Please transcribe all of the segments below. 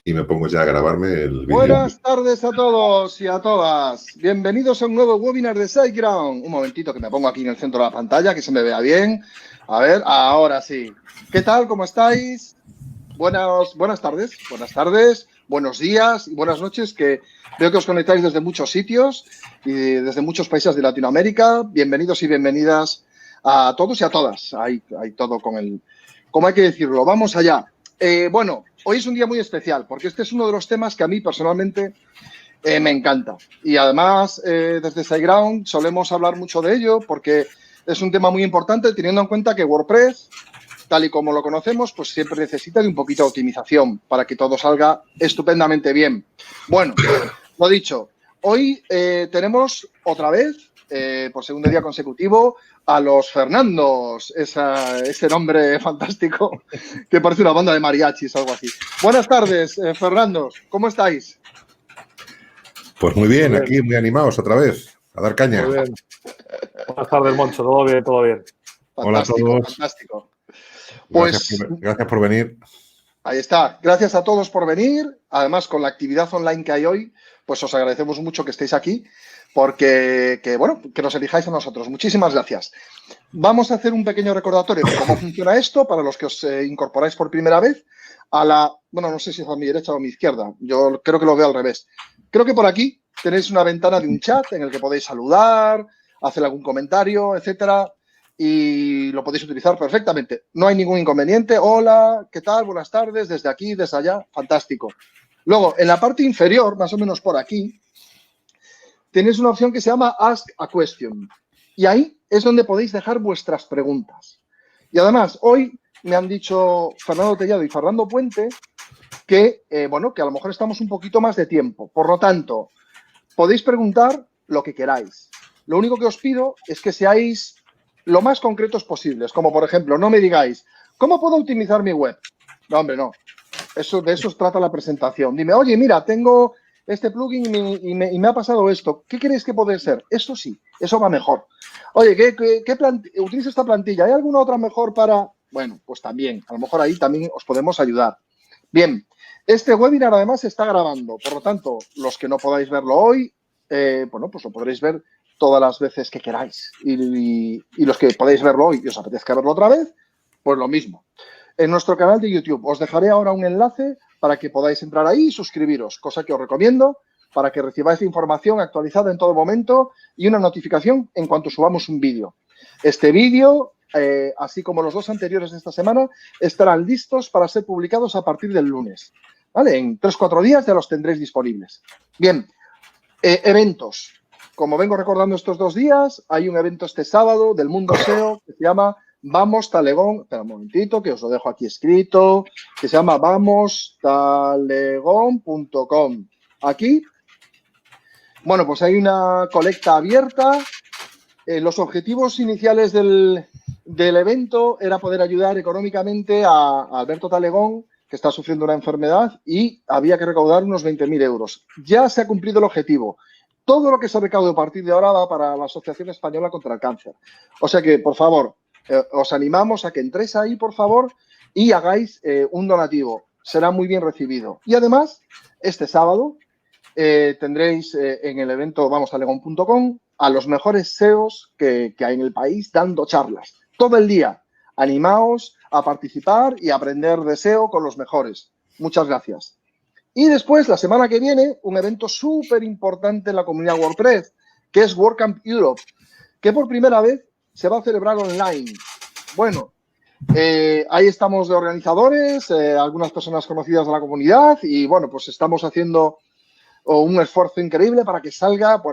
y me pongo ya a grabarme el vídeo. Buenas tardes a todos y a todas. Bienvenidos a un nuevo webinar de SiteGround. Un momentito que me pongo aquí en el centro de la pantalla, que se me vea bien. A ver, ahora sí. ¿Qué tal? ¿Cómo estáis? Buenas tardes, buenos días y buenas noches, que veo que os conectáis desde muchos sitios y desde muchos países de Latinoamérica. Bienvenidos y bienvenidas a todos y a todas. Hay todo con el... ¿Cómo hay que decirlo? Vamos allá. Bueno, hoy es un día muy especial porque este es uno de los temas que a mí personalmente me encanta. Y además, desde SiteGround solemos hablar mucho de ello porque es un tema muy importante teniendo en cuenta que WordPress, tal y como lo conocemos, pues siempre necesita de un poquito de optimización para que todo salga estupendamente bien. Bueno, lo dicho, hoy tenemos otra vez, por segundo día consecutivo, a los Fernandos, ese nombre fantástico que parece una banda de mariachis o algo así. Buenas tardes, Fernandos, ¿cómo estáis? Pues muy bien, aquí muy animados otra vez, a dar caña. Muy bien. Buenas tardes, Moncho, todo bien, todo bien. Hola a todos. Fantástico. Gracias por venir. Ahí está. Gracias a todos por venir. Además, con la actividad online que hay hoy, pues os agradecemos mucho que estéis aquí porque, que nos elijáis a nosotros. Muchísimas gracias. Vamos a hacer un pequeño recordatorio de cómo funciona esto para los que os incorporáis por primera vez no sé si es a mi derecha o a mi izquierda. Yo creo que lo veo al revés. Creo que por aquí tenéis una ventana de un chat en el que podéis saludar, hacer algún comentario, etcétera. Y lo podéis utilizar perfectamente. No hay ningún inconveniente. Hola, ¿qué tal? Buenas tardes, desde aquí, desde allá. Fantástico. Luego, en la parte inferior, más o menos por aquí, tenéis una opción que se llama Ask a Question. Y ahí es donde podéis dejar vuestras preguntas. Y además, hoy me han dicho Fernando Tellado y Fernando Puente que, que a lo mejor estamos un poquito más de tiempo. Por lo tanto, podéis preguntar lo que queráis. Lo único que os pido es que seáis lo más concretos posibles, como por ejemplo, no me digáis, ¿cómo puedo optimizar mi web? No, hombre, no. De eso trata la presentación. Dime, oye, mira, tengo este plugin y me ha pasado esto. ¿Qué queréis que puede ser? Eso sí, eso va mejor. Oye, utilizo esta plantilla. ¿Hay alguna otra mejor para...? Bueno, pues también. A lo mejor ahí también os podemos ayudar. Bien, este webinar además se está grabando. Por lo tanto, los que no podáis verlo hoy, pues lo podréis ver todas las veces que queráis. Y los que podéis verlo hoy y os apetezca verlo otra vez, pues lo mismo. En nuestro canal de YouTube os dejaré ahora un enlace para que podáis entrar ahí y suscribiros, cosa que os recomiendo para que recibáis la información actualizada en todo momento y una notificación en cuanto subamos un vídeo. Este vídeo, así como los dos anteriores de esta semana, estarán listos para ser publicados a partir del lunes. ¿Vale? En 3-4 días ya los tendréis disponibles. Bien, eventos. Como vengo recordando estos 2 días, hay un evento este sábado del mundo SEO que se llama Vamos Talegón. Espera un momentito, que os lo dejo aquí escrito. Que se llama vamostalegón.com. Aquí, pues hay una colecta abierta. Los objetivos iniciales del evento era poder ayudar económicamente a Alberto Talegón, que está sufriendo una enfermedad, y había que recaudar unos 20.000 euros. Ya se ha cumplido el objetivo. Todo lo que se recaude a partir de ahora va para la Asociación Española contra el Cáncer. O sea que, por favor, os animamos a que entréis ahí, por favor, y hagáis un donativo. Será muy bien recibido. Y además, este sábado tendréis en el evento vamostalegón.com a los mejores SEOs que hay en el país dando charlas. Todo el día. Animaos a participar y a aprender de SEO con los mejores. Muchas gracias. Y después, la semana que viene, un evento súper importante en la comunidad WordPress, que es WordCamp Europe, que por primera vez se va a celebrar online. Bueno, ahí estamos de organizadores, algunas personas conocidas de la comunidad y, pues estamos haciendo un esfuerzo increíble para que salga,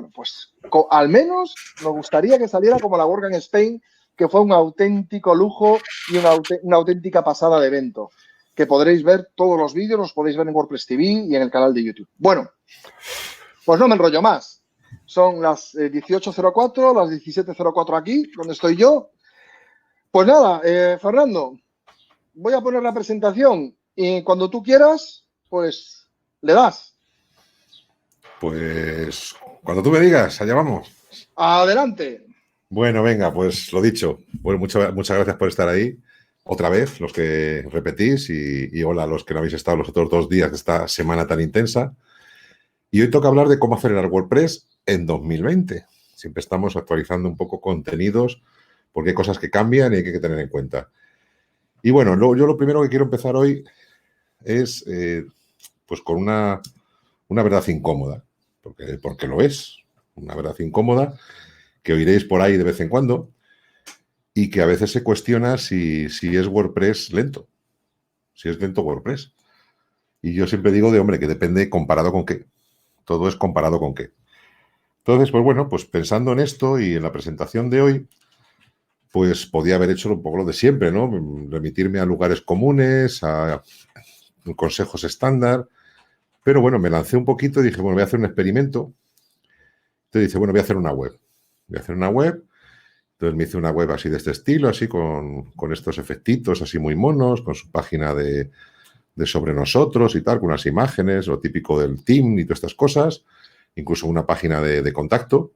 al menos nos gustaría que saliera como la WordCamp Spain, que fue un auténtico lujo y una auténtica pasada de evento. Que podréis ver todos los vídeos, los podéis ver en WordPress TV y en el canal de YouTube. Bueno, pues no me enrollo más. Son las 18:04, las 17:04 aquí, donde estoy yo. Pues nada, Fernando, voy a poner la presentación y cuando tú quieras, pues le das. Pues cuando tú me digas, allá vamos. Adelante. Bueno, venga, pues lo dicho. Bueno, muchas gracias por estar ahí. otra vez, los que repetís, y hola a los que no habéis estado los otros 2 días de esta semana tan intensa. Y hoy toca hablar de cómo acelerar WordPress en 2020. Siempre estamos actualizando un poco contenidos porque hay cosas que cambian y hay que tener en cuenta. Y bueno, yo lo primero que quiero empezar hoy es pues con una verdad incómoda, porque lo es, una verdad incómoda que oiréis por ahí de vez en cuando y que a veces se cuestiona si es WordPress lento, si es lento WordPress. Y yo siempre digo hombre, que depende comparado con qué. Todo es comparado con qué. Entonces, pues bueno, pues pensando en esto y en la presentación de hoy, pues podía haber hecho un poco lo de siempre, ¿no? Remitirme a lugares comunes, a consejos estándar, pero bueno, me lancé un poquito y dije, bueno, voy a hacer un experimento. Entonces dice, bueno, voy a hacer una web. Voy a hacer una web. Entonces me hice una web así de este estilo, así con estos efectitos así muy monos, con su página de sobre nosotros y tal, con unas imágenes, lo típico del team y todas estas cosas, incluso una página de contacto.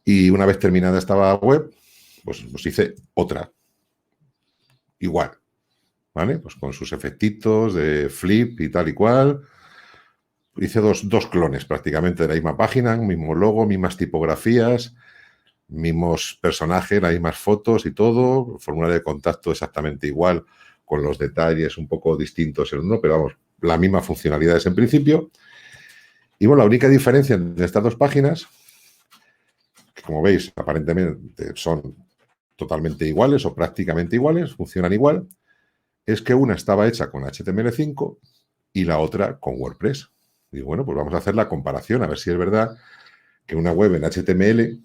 Y una vez terminada esta web, pues hice otra. Igual. ¿Vale? Pues con sus efectitos de flip y tal y cual. Hice dos clones prácticamente de la misma página, mismo logo, mismas tipografías, mismos personajes, las mismas fotos y todo. Formulario de contacto exactamente igual, con los detalles un poco distintos en uno, pero vamos, las mismas funcionalidades en principio. Y bueno, la única diferencia entre estas dos páginas, que como veis, aparentemente son totalmente iguales o prácticamente iguales, funcionan igual, es que una estaba hecha con HTML5 y la otra con WordPress. Y bueno, pues vamos a hacer la comparación, a ver si es verdad que una web en HTML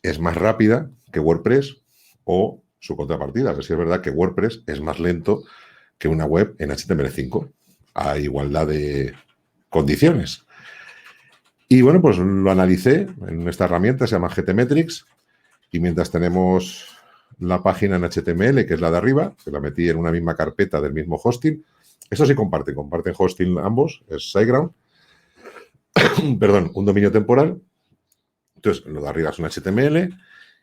es más rápida que WordPress o su contrapartida, a ver si es verdad que WordPress es más lento que una web en HTML5 a igualdad de condiciones. Y bueno, pues lo analicé en esta herramienta, se llama GTmetrix, y mientras tenemos la página en HTML, que es la de arriba, que la metí en una misma carpeta del mismo hosting. Esto sí comparten hosting ambos, es SiteGround, perdón, un dominio temporal. Entonces, lo de arriba es un HTML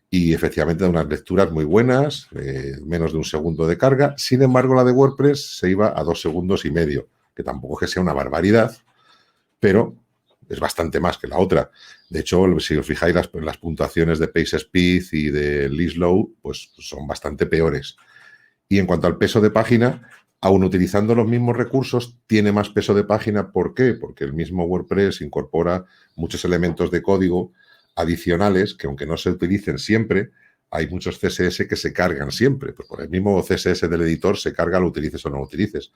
y efectivamente da unas lecturas muy buenas, menos de 1 segundo de carga. Sin embargo, la de WordPress se iba a 2,5 segundos, que tampoco es que sea una barbaridad, pero es bastante más que la otra. De hecho, si os fijáis, las puntuaciones de PageSpeed y de Listlow, pues son bastante peores. Y en cuanto al peso de página, aún utilizando los mismos recursos, tiene más peso de página. ¿Por qué? Porque el mismo WordPress incorpora muchos elementos de código adicionales que, aunque no se utilicen siempre, hay muchos CSS que se cargan siempre. Pues por el mismo CSS del editor se carga, lo utilices o no lo utilices.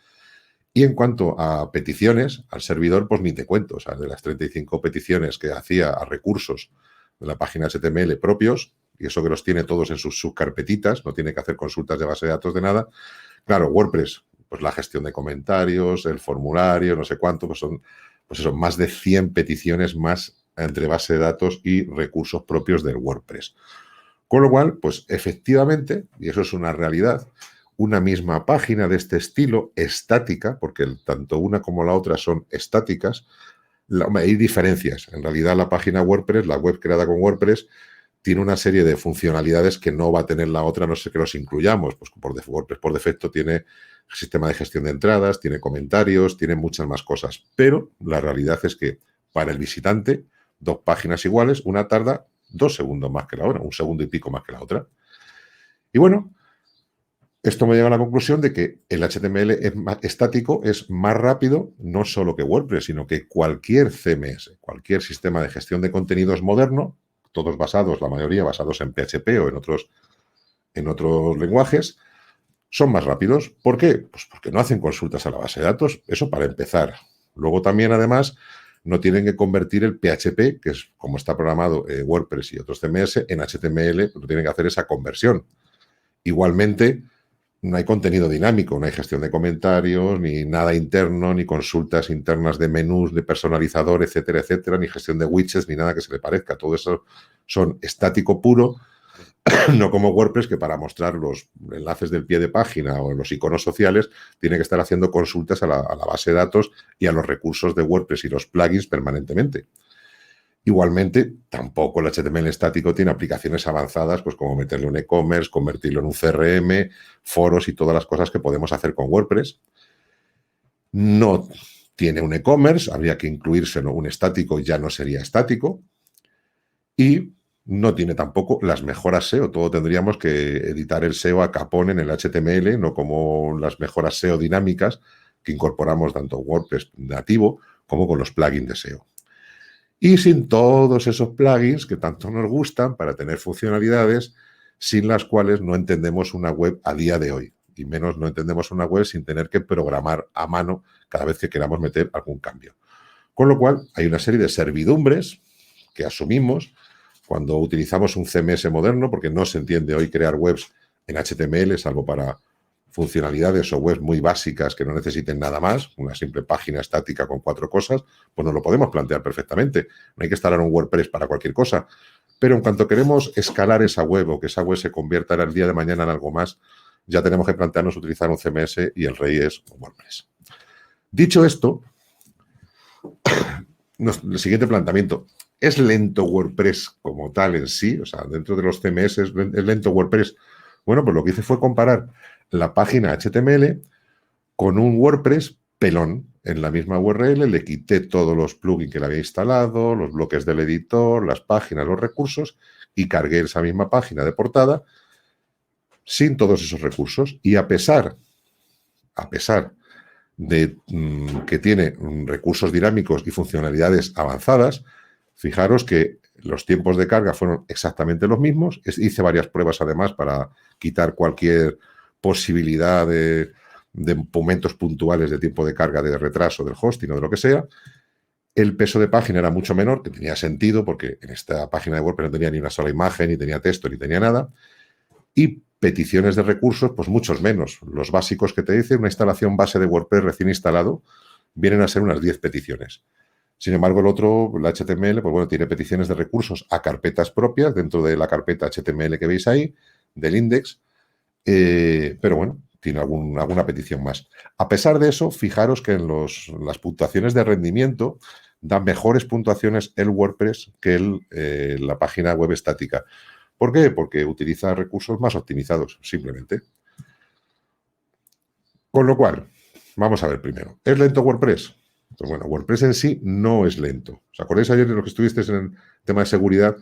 Y en cuanto a peticiones, al servidor, pues ni te cuento. O sea, de las 35 peticiones que hacía a recursos de la página HTML propios, y eso que los tiene todos en sus subcarpetitas, no tiene que hacer consultas de base de datos de nada. Claro, WordPress, pues la gestión de comentarios, el formulario, no sé cuánto, pues son más de 100 peticiones más entre base de datos y recursos propios del WordPress. Con lo cual, pues efectivamente, y eso es una realidad, una misma página de este estilo, estática, porque tanto una como la otra son estáticas, hay diferencias. En realidad, la página WordPress, la web creada con WordPress, tiene una serie de funcionalidades que no va a tener la otra, no sé que los incluyamos. Pues WordPress por defecto tiene sistema de gestión de entradas, tiene comentarios, tiene muchas más cosas. Pero la realidad es que para el visitante, 2 páginas iguales, una tarda 2 segundos más que la otra, 1 segundo y pico más que la otra. Y bueno, esto me lleva a la conclusión de que el HTML estático es más rápido, no solo que WordPress, sino que cualquier CMS, cualquier sistema de gestión de contenidos moderno, todos basados, la mayoría basados en PHP o en otros lenguajes, son más rápidos. ¿Por qué? Pues porque no hacen consultas a la base de datos. Eso para empezar. Luego también, además, no tienen que convertir el PHP, que es como está programado WordPress y otros CMS, en HTML. No tienen que hacer esa conversión. Igualmente, no hay contenido dinámico, no hay gestión de comentarios, ni nada interno, ni consultas internas de menús, de personalizador, etcétera, etcétera, ni gestión de widgets, ni nada que se le parezca. Todo eso son estático puro, no como WordPress, que para mostrar los enlaces del pie de página o los iconos sociales tiene que estar haciendo consultas a la base de datos y a los recursos de WordPress y los plugins permanentemente. Igualmente, tampoco el HTML estático tiene aplicaciones avanzadas, pues como meterle un e-commerce, convertirlo en un CRM, foros y todas las cosas que podemos hacer con WordPress. No tiene un e-commerce, habría que incluírselo, un estático ya no sería estático. Y no tiene tampoco las mejoras SEO. Todo tendríamos que editar el SEO a capón en el HTML, no como las mejoras SEO dinámicas que incorporamos tanto WordPress nativo como con los plugins de SEO. Y sin todos esos plugins que tanto nos gustan para tener funcionalidades sin las cuales no entendemos una web a día de hoy. Y menos no entendemos una web sin tener que programar a mano cada vez que queramos meter algún cambio. Con lo cual, hay una serie de servidumbres que asumimos cuando utilizamos un CMS moderno, porque no se entiende hoy crear webs en HTML, salvo para funcionalidades o webs muy básicas que no necesiten nada más, una simple página estática con 4 cosas, pues nos lo podemos plantear perfectamente. No hay que instalar un WordPress para cualquier cosa. Pero en cuanto queremos escalar esa web o que esa web se convierta el día de mañana en algo más, ya tenemos que plantearnos utilizar un CMS y el rey es WordPress. Dicho esto, el siguiente planteamiento. ¿Es lento WordPress como tal en sí? O sea, dentro de los CMS, ¿es lento WordPress? Bueno, pues lo que hice fue comparar la página HTML con un WordPress pelón. En la misma URL le quité todos los plugins que le había instalado, los bloques del editor, las páginas, los recursos, y cargué esa misma página de portada sin todos esos recursos. Y a pesar de que tiene recursos dinámicos y funcionalidades avanzadas, fijaros que los tiempos de carga fueron exactamente los mismos. Hice varias pruebas además para quitar cualquier posibilidad de momentos puntuales de tiempo de carga, de retraso del hosting o de lo que sea. El peso de página era mucho menor, que tenía sentido porque en esta página de WordPress no tenía ni una sola imagen, ni tenía texto, ni tenía nada. Y peticiones de recursos, pues muchos menos. Los básicos que te dice una instalación base de WordPress recién instalado vienen a ser unas 10 peticiones. Sin embargo, el otro, la HTML, pues bueno, tiene peticiones de recursos a carpetas propias dentro de la carpeta HTML que veis ahí, del index, pero bueno, tiene alguna petición más. A pesar de eso, fijaros que en las puntuaciones de rendimiento da mejores puntuaciones el WordPress que la página web estática. ¿Por qué? Porque utiliza recursos más optimizados, simplemente. Con lo cual, vamos a ver primero. ¿Es lento WordPress? Pues bueno, WordPress en sí no es lento. ¿Os acordáis ayer de lo que estuvisteis en el tema de seguridad?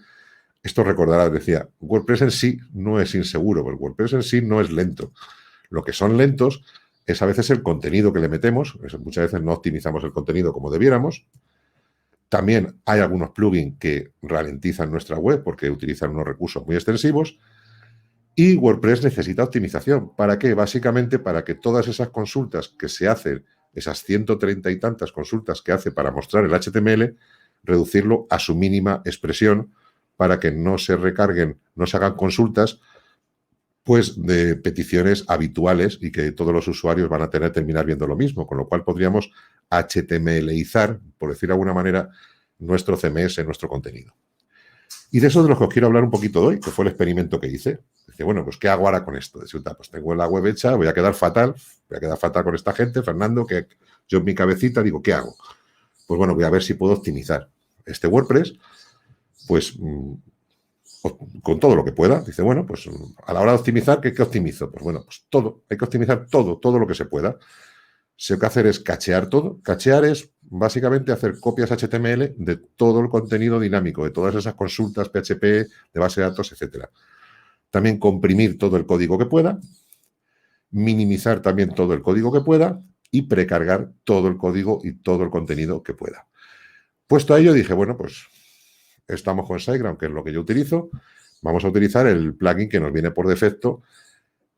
Esto recordarás, decía, WordPress en sí no es inseguro, porque WordPress en sí no es lento. Lo que son lentos es a veces el contenido que le metemos. Muchas veces no optimizamos el contenido como debiéramos. También hay algunos plugins que ralentizan nuestra web porque utilizan unos recursos muy extensivos. Y WordPress necesita optimización. ¿Para qué? Básicamente para que todas esas consultas que se hacen, esas 130 y tantas consultas que hace para mostrar el HTML, reducirlo a su mínima expresión para que no se recarguen, no se hagan consultas pues de peticiones habituales y que todos los usuarios van a terminar viendo lo mismo, con lo cual podríamos HTMLizar, por decir de alguna manera, nuestro CMS, nuestro contenido. Y de eso de lo que os quiero hablar un poquito hoy, que fue el experimento que hice. Dice, bueno, pues ¿qué hago ahora con esto? Resulta, pues tengo la web hecha, voy a quedar fatal con esta gente, Fernando, que yo en mi cabecita digo, ¿qué hago? Pues bueno, voy a ver si puedo optimizar este WordPress, pues con todo lo que pueda. Dice, bueno, pues a la hora de optimizar, ¿qué optimizo? Pues bueno, pues todo, hay que optimizar todo lo que se pueda. Si lo que hacer es cachear todo. Cachear es básicamente hacer copias HTML de todo el contenido dinámico, de todas esas consultas PHP, de base de datos, etcétera. También comprimir todo el código que pueda, minimizar también todo el código que pueda y precargar todo el código y todo el contenido que pueda. Puesto a ello, dije, bueno, pues estamos con SiteGround, que es lo que yo utilizo. Vamos a utilizar el plugin que nos viene por defecto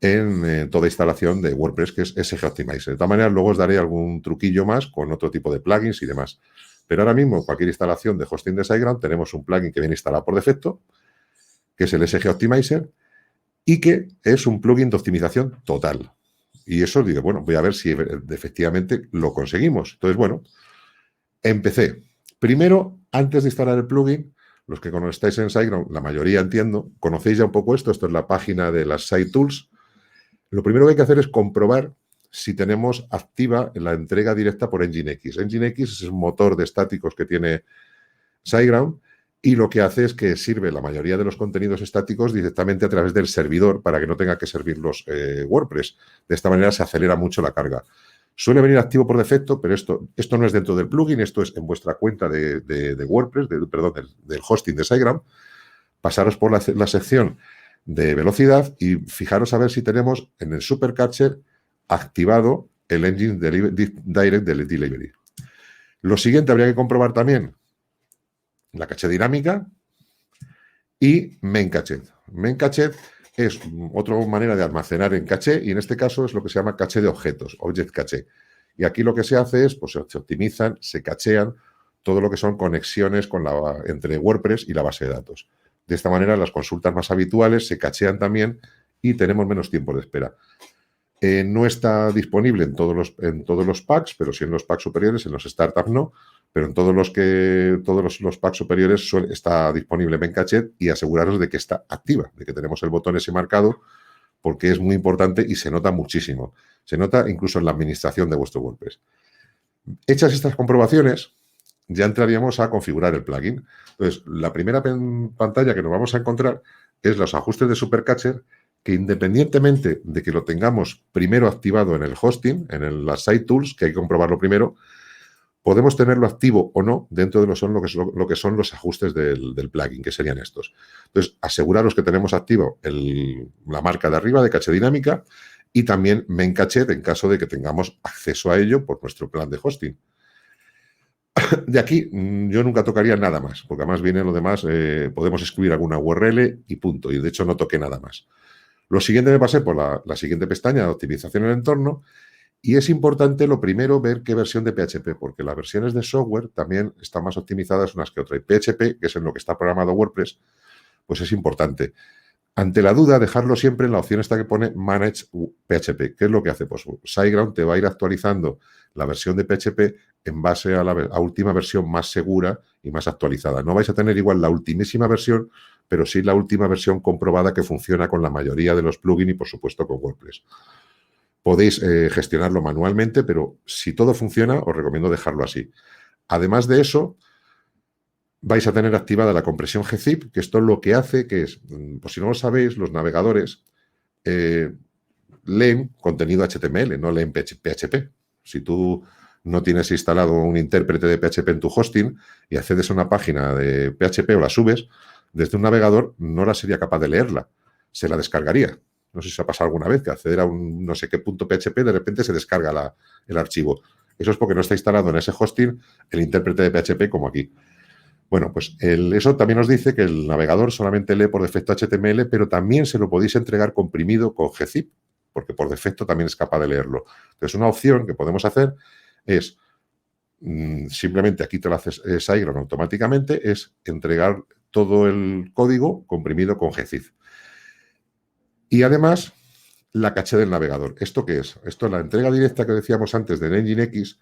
en toda instalación de WordPress, que es SG Optimizer. De todas maneras, luego os daré algún truquillo más con otro tipo de plugins y demás. Pero ahora mismo, en cualquier instalación de hosting de SiteGround, tenemos un plugin que viene instalado por defecto, que es el SG Optimizer, y que es un plugin de optimización total. Y eso, digo, bueno, voy a ver si efectivamente lo conseguimos. Entonces, bueno, empecé. Primero, antes de instalar el plugin, los que estáis en SiteGround, la mayoría entiendo, conocéis ya un poco esto es la página de las Site Tools. Lo primero que hay que hacer es comprobar si tenemos activa la entrega directa por Nginx. Nginx es un motor de estáticos que tiene SiteGround y lo que hace es que sirve la mayoría de los contenidos estáticos directamente a través del servidor para que no tenga que servir los WordPress. De esta manera se acelera mucho la carga. Suele venir activo por defecto, pero esto no es dentro del plugin, esto es en vuestra cuenta de WordPress, del hosting de SiteGround. Pasaros por la sección de velocidad y fijaros a ver si tenemos en el Supercatcher activado el Engine Direct Delivery. Lo siguiente habría que comprobar también la caché dinámica y Main Cachet. Main Cachet es otra manera de almacenar en caché y en este caso es lo que se llama caché de objetos, Object Caché. Y aquí lo que se hace es, pues se optimizan, se cachean todo lo que son conexiones entre WordPress y la base de datos. De esta manera las consultas más habituales se cachean también y tenemos menos tiempo de espera. No está disponible en todos los packs, pero sí en los packs superiores, en los startups no, pero en todos los packs superiores está disponible Main Cachet y aseguraros de que está activa, de que tenemos el botón ese marcado, porque es muy importante y se nota muchísimo. Se nota incluso en la administración de vuestro WordPress. Hechas estas comprobaciones, ya entraríamos a configurar el plugin. Entonces, la primera pantalla que nos vamos a encontrar es los ajustes de Supercatcher, que independientemente de que lo tengamos primero activado en el hosting, en las Site Tools, que hay que comprobarlo primero, podemos tenerlo activo o no dentro de lo que son los ajustes del plugin, que serían estos. Entonces, aseguraros que tenemos activo la marca de arriba de caché dinámica y también Main Cachet en caso de que tengamos acceso a ello por nuestro plan de hosting. De aquí yo nunca tocaría nada más, porque además viene lo demás, podemos escribir alguna URL y punto, y de hecho no toqué nada más. Lo siguiente, me pasé por la siguiente pestaña de optimización en el entorno y es importante lo primero ver qué versión de PHP, porque las versiones de software también están más optimizadas unas que otras. Y PHP, que es en lo que está programado WordPress, pues es importante. Ante la duda, dejarlo siempre en la opción esta que pone Manage PHP. ¿Qué es lo que hace? Pues SiteGround te va a ir actualizando la versión de PHP en base a la última versión más segura y más actualizada. No vais a tener igual la ultimísima versión, pero sí la última versión comprobada que funciona con la mayoría de los plugins y, por supuesto, con WordPress. Podéis gestionarlo manualmente, pero si todo funciona, os recomiendo dejarlo así. Además de eso, vais a tener activada la compresión gzip, que esto es lo que hace que es, pues si no lo sabéis, los navegadores leen contenido HTML, no leen PHP. Si tú no tienes instalado un intérprete de PHP en tu hosting y accedes a una página de PHP o la subes, desde un navegador no la sería capaz de leerla, se la descargaría. No sé si os ha pasado alguna vez que acceder a un no sé qué punto PHP de repente se descarga el archivo. Eso es porque no está instalado en ese hosting el intérprete de PHP como aquí. Bueno, pues eso también nos dice que el navegador solamente lee por defecto HTML, pero también se lo podéis entregar comprimido con gzip, porque por defecto también es capaz de leerlo. Entonces, una opción que podemos hacer es, simplemente aquí te lo haces SiteGround automáticamente, es entregar todo el código comprimido con gzip. Y además, la caché del navegador. ¿Esto qué es? Esto es la entrega directa que decíamos antes del Nginx.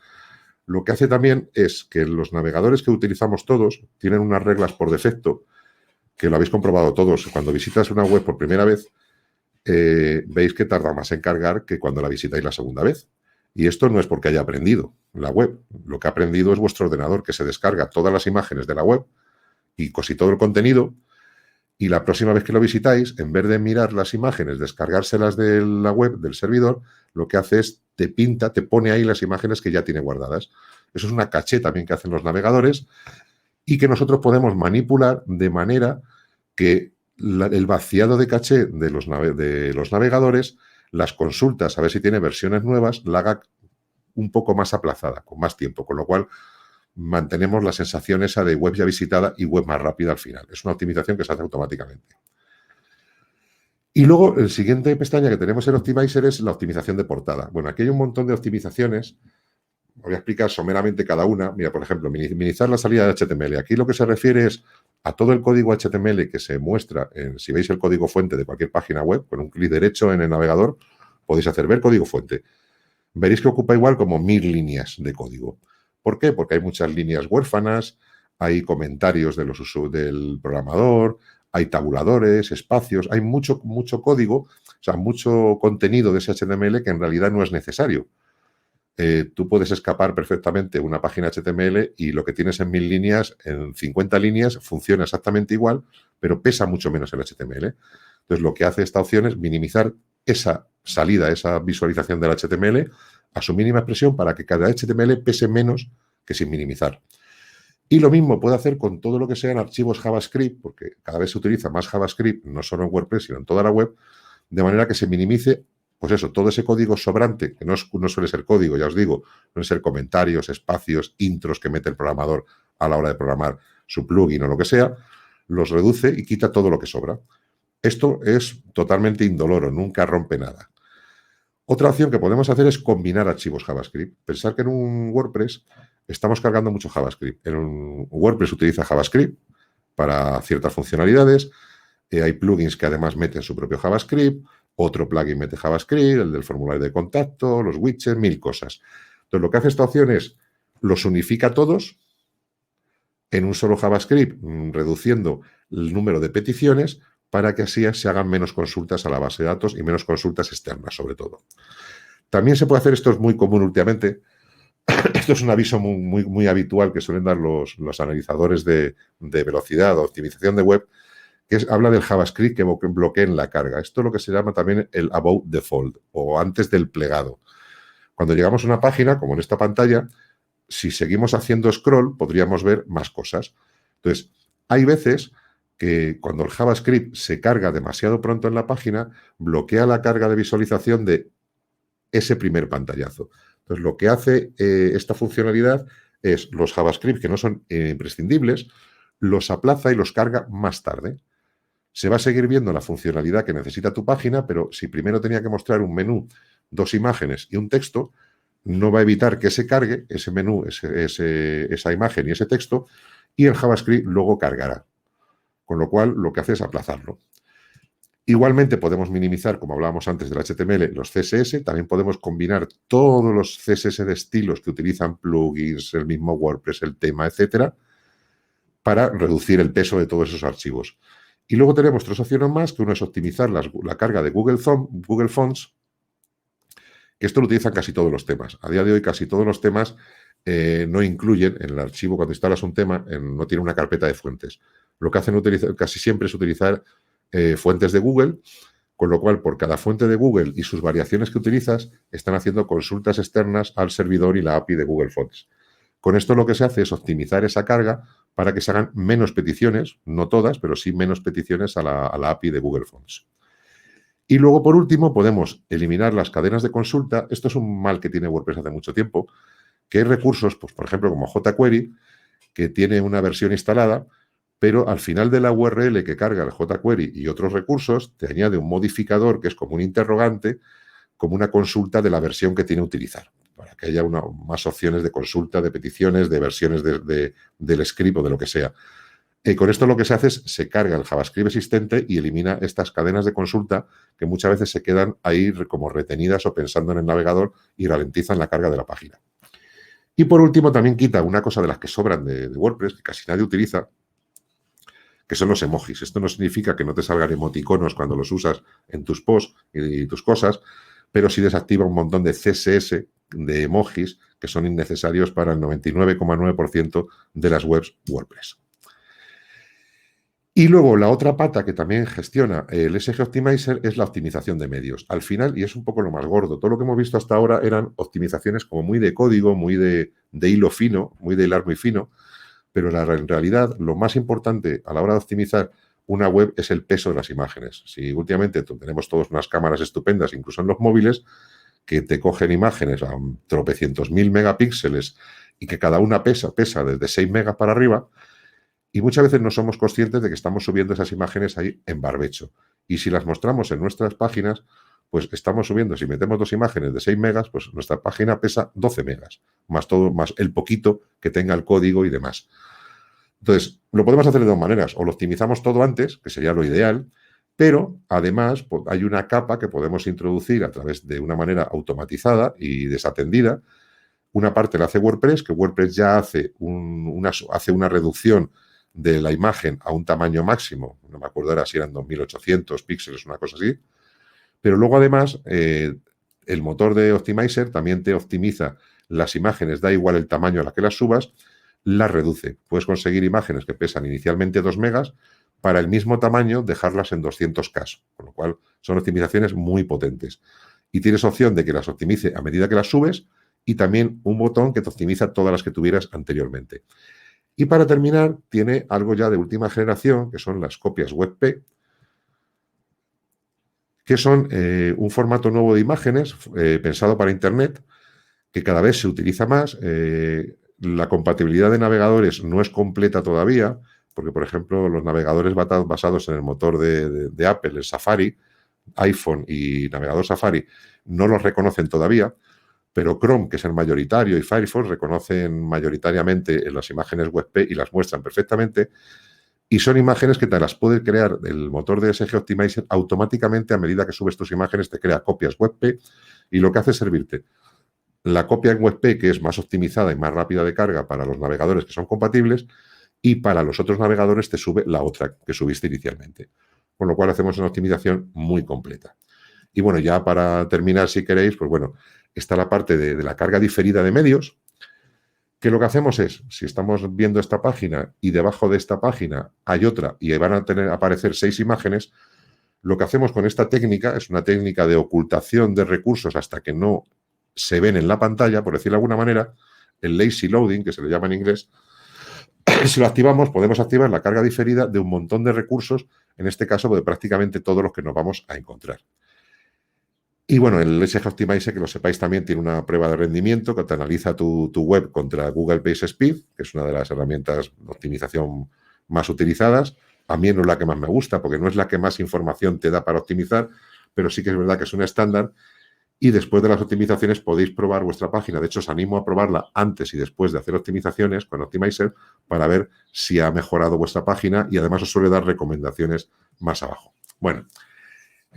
Lo que hace también es que los navegadores que utilizamos todos tienen unas reglas por defecto, que lo habéis comprobado todos. Cuando visitas una web por primera vez, veis que tarda más en cargar que cuando la visitáis la segunda vez. Y esto no es porque haya aprendido la web. Lo que ha aprendido es vuestro ordenador, que se descarga todas las imágenes de la web y casi todo el contenido. Y la próxima vez que lo visitáis, en vez de mirar las imágenes, descargárselas de la web, del servidor, lo que hace es te pone ahí las imágenes que ya tiene guardadas. Eso es una caché también que hacen los navegadores y que nosotros podemos manipular de manera que el vaciado de caché de los navegadores, las consultas, a ver si tiene versiones nuevas, la haga un poco más aplazada, con más tiempo, con lo cual mantenemos la sensación esa de web ya visitada y web más rápida al final. Es una optimización que se hace automáticamente. Y luego, el siguiente pestaña que tenemos en Optimizer es la optimización de portada. Bueno, aquí hay un montón de optimizaciones. Voy a explicar someramente cada una. Mira, por ejemplo, minimizar la salida de HTML. Aquí lo que se refiere es a todo el código HTML que se muestra, si veis el código fuente de cualquier página web, con un clic derecho en el navegador, podéis hacer ver código fuente. Veréis que ocupa igual como 1000 líneas de código. ¿Por qué? Porque hay muchas líneas huérfanas, hay comentarios del programador, hay tabuladores, espacios, hay mucho código, o sea, mucho contenido de ese HTML que en realidad no es necesario. tú puedes escapar perfectamente una página HTML y lo que tienes en 1000 líneas, en 50 líneas, funciona exactamente igual, pero pesa mucho menos el HTML. Entonces, lo que hace esta opción es minimizar esa salida, esa visualización del HTML a su mínima expresión para que cada HTML pese menos que sin minimizar. Y lo mismo puede hacer con todo lo que sean archivos JavaScript, porque cada vez se utiliza más JavaScript, no solo en WordPress, sino en toda la web, de manera que se minimice, pues eso, todo ese código sobrante, que no suele ser código, ya os digo, suelen ser comentarios, espacios, intros que mete el programador a la hora de programar su plugin o lo que sea, los reduce y quita todo lo que sobra. Esto es totalmente indoloro, nunca rompe nada. Otra opción que podemos hacer es combinar archivos JavaScript. Pensar que en un WordPress estamos cargando mucho JavaScript. En un WordPress utiliza JavaScript para ciertas funcionalidades. Hay plugins que además meten su propio JavaScript. Otro plugin mete JavaScript, el del formulario de contacto, los widgets, 1000 cosas. Entonces, lo que hace esta opción es los unifica todos en un solo JavaScript, reduciendo el número de peticiones para que así se hagan menos consultas a la base de datos y menos consultas externas, sobre todo. También se puede hacer, esto es muy común últimamente, esto es un aviso muy habitual que suelen dar los analizadores de velocidad o optimización de web, que habla del JavaScript que bloqueen la carga. Esto es lo que se llama también el above default o antes del plegado. Cuando llegamos a una página, como en esta pantalla, si seguimos haciendo scroll, podríamos ver más cosas. Entonces, hay veces que cuando el JavaScript se carga demasiado pronto en la página, bloquea la carga de visualización de ese primer pantallazo. Entonces, lo que hace esta funcionalidad es los JavaScript que no son imprescindibles, los aplaza y los carga más tarde. Se va a seguir viendo la funcionalidad que necesita tu página, pero si primero tenía que mostrar un menú, 2 imágenes y un texto, no va a evitar que se cargue ese menú, esa imagen y ese texto, y el JavaScript luego cargará. Con lo cual, lo que hace es aplazarlo. Igualmente podemos minimizar, como hablábamos antes del HTML, los CSS. También podemos combinar todos los CSS de estilos que utilizan plugins, el mismo WordPress, el tema, etcétera, para reducir el peso de todos esos archivos. Y luego tenemos 3 opciones más, que uno es optimizar la carga de Google Fonts, que esto lo utilizan casi todos los temas. A día de hoy casi todos los temas no incluyen en el archivo, cuando instalas un tema, no tiene una carpeta de fuentes. Lo que hacen casi siempre es utilizar fuentes de Google, con lo cual por cada fuente de Google y sus variaciones que utilizas, están haciendo consultas externas al servidor y la API de Google Fonts. Con esto lo que se hace es optimizar esa carga para que se hagan menos peticiones, no todas, pero sí menos peticiones a la API de Google Fonts. Y luego, por último, podemos eliminar las cadenas de consulta. Esto es un mal que tiene WordPress hace mucho tiempo, que hay recursos, pues, por ejemplo, como jQuery, que tiene una versión instalada, pero al final de la URL que carga el jQuery y otros recursos, te añade un modificador que es como un interrogante, como una consulta de la versión que tiene que utilizar, para que haya más opciones de consulta, de peticiones, de versiones del script o de lo que sea. Con esto lo que se hace es se carga el JavaScript existente y elimina estas cadenas de consulta que muchas veces se quedan ahí como retenidas o pensando en el navegador y ralentizan la carga de la página. Y por último también quita una cosa de las que sobran de WordPress, que casi nadie utiliza, que son los emojis. Esto no significa que no te salgan emoticonos cuando los usas en tus posts y tus cosas, pero sí desactiva un montón de CSS, de emojis, que son innecesarios para el 99,9% de las webs WordPress. Y luego la otra pata que también gestiona el SG Optimizer es la optimización de medios. Al final, y es un poco lo más gordo, todo lo que hemos visto hasta ahora eran optimizaciones como muy de código, muy de hilo fino, muy de hilar muy fino, pero en realidad lo más importante a la hora de optimizar una web es el peso de las imágenes. Si últimamente tenemos todos unas cámaras estupendas, incluso en los móviles, que te cogen imágenes a tropecientos mil megapíxeles y que cada una pesa desde 6 megas para arriba, y muchas veces no somos conscientes de que estamos subiendo esas imágenes ahí en barbecho. Y si las mostramos en nuestras páginas, pues estamos subiendo, si metemos 2 imágenes de 6 megas, pues nuestra página pesa 12 megas, más el poquito que tenga el código y demás. Entonces, lo podemos hacer de 2 maneras. O lo optimizamos todo antes, que sería lo ideal, pero además hay una capa que podemos introducir a través de una manera automatizada y desatendida. Una parte la hace WordPress, que WordPress ya hace una reducción de la imagen a un tamaño máximo, no me acuerdo ahora si eran 2800 píxeles, una cosa así, pero luego además el motor de Optimizer también te optimiza las imágenes, da igual el tamaño a la que las subas, las reduce. Puedes conseguir imágenes que pesan inicialmente 2 megas, para el mismo tamaño dejarlas en 200K, con lo cual son optimizaciones muy potentes. Y tienes opción de que las optimice a medida que las subes y también un botón que te optimiza todas las que tuvieras anteriormente. Y para terminar, tiene algo ya de última generación, que son las copias WebP, que son un formato nuevo de imágenes pensado para Internet, que cada vez se utiliza más. La compatibilidad de navegadores no es completa todavía, porque, por ejemplo, los navegadores basados en el motor de Apple, el Safari, iPhone y navegador Safari, no los reconocen todavía, pero Chrome, que es el mayoritario, y Firefox reconocen mayoritariamente las imágenes WebP y las muestran perfectamente. Y son imágenes que te las puede crear el motor de SG Optimizer automáticamente. A medida que subes tus imágenes, te crea copias WebP, y lo que hace es servirte la copia en WebP, que es más optimizada y más rápida de carga para los navegadores que son compatibles, y para los otros navegadores te sube la otra que subiste inicialmente. Con lo cual hacemos una optimización muy completa. Y bueno, ya para terminar, si queréis, pues bueno, está la parte de la carga diferida de medios, que lo que hacemos es, si estamos viendo esta página y debajo de esta página hay otra y van a aparecer 6 imágenes, lo que hacemos con esta técnica es una técnica de ocultación de recursos hasta que no se ven en la pantalla, por decirlo de alguna manera, el lazy loading, que se le llama en inglés. Si lo activamos, podemos activar la carga diferida de un montón de recursos, en este caso de prácticamente todos los que nos vamos a encontrar. Y bueno, el SG Optimizer, que lo sepáis, también tiene una prueba de rendimiento que te analiza tu web contra Google PageSpeed, que es una de las herramientas de optimización más utilizadas. A mí no es la que más me gusta, porque no es la que más información te da para optimizar, pero sí que es verdad que es un estándar. Y después de las optimizaciones podéis probar vuestra página. De hecho, os animo a probarla antes y después de hacer optimizaciones con Optimizer para ver si ha mejorado vuestra página, y además os suele dar recomendaciones más abajo. Bueno,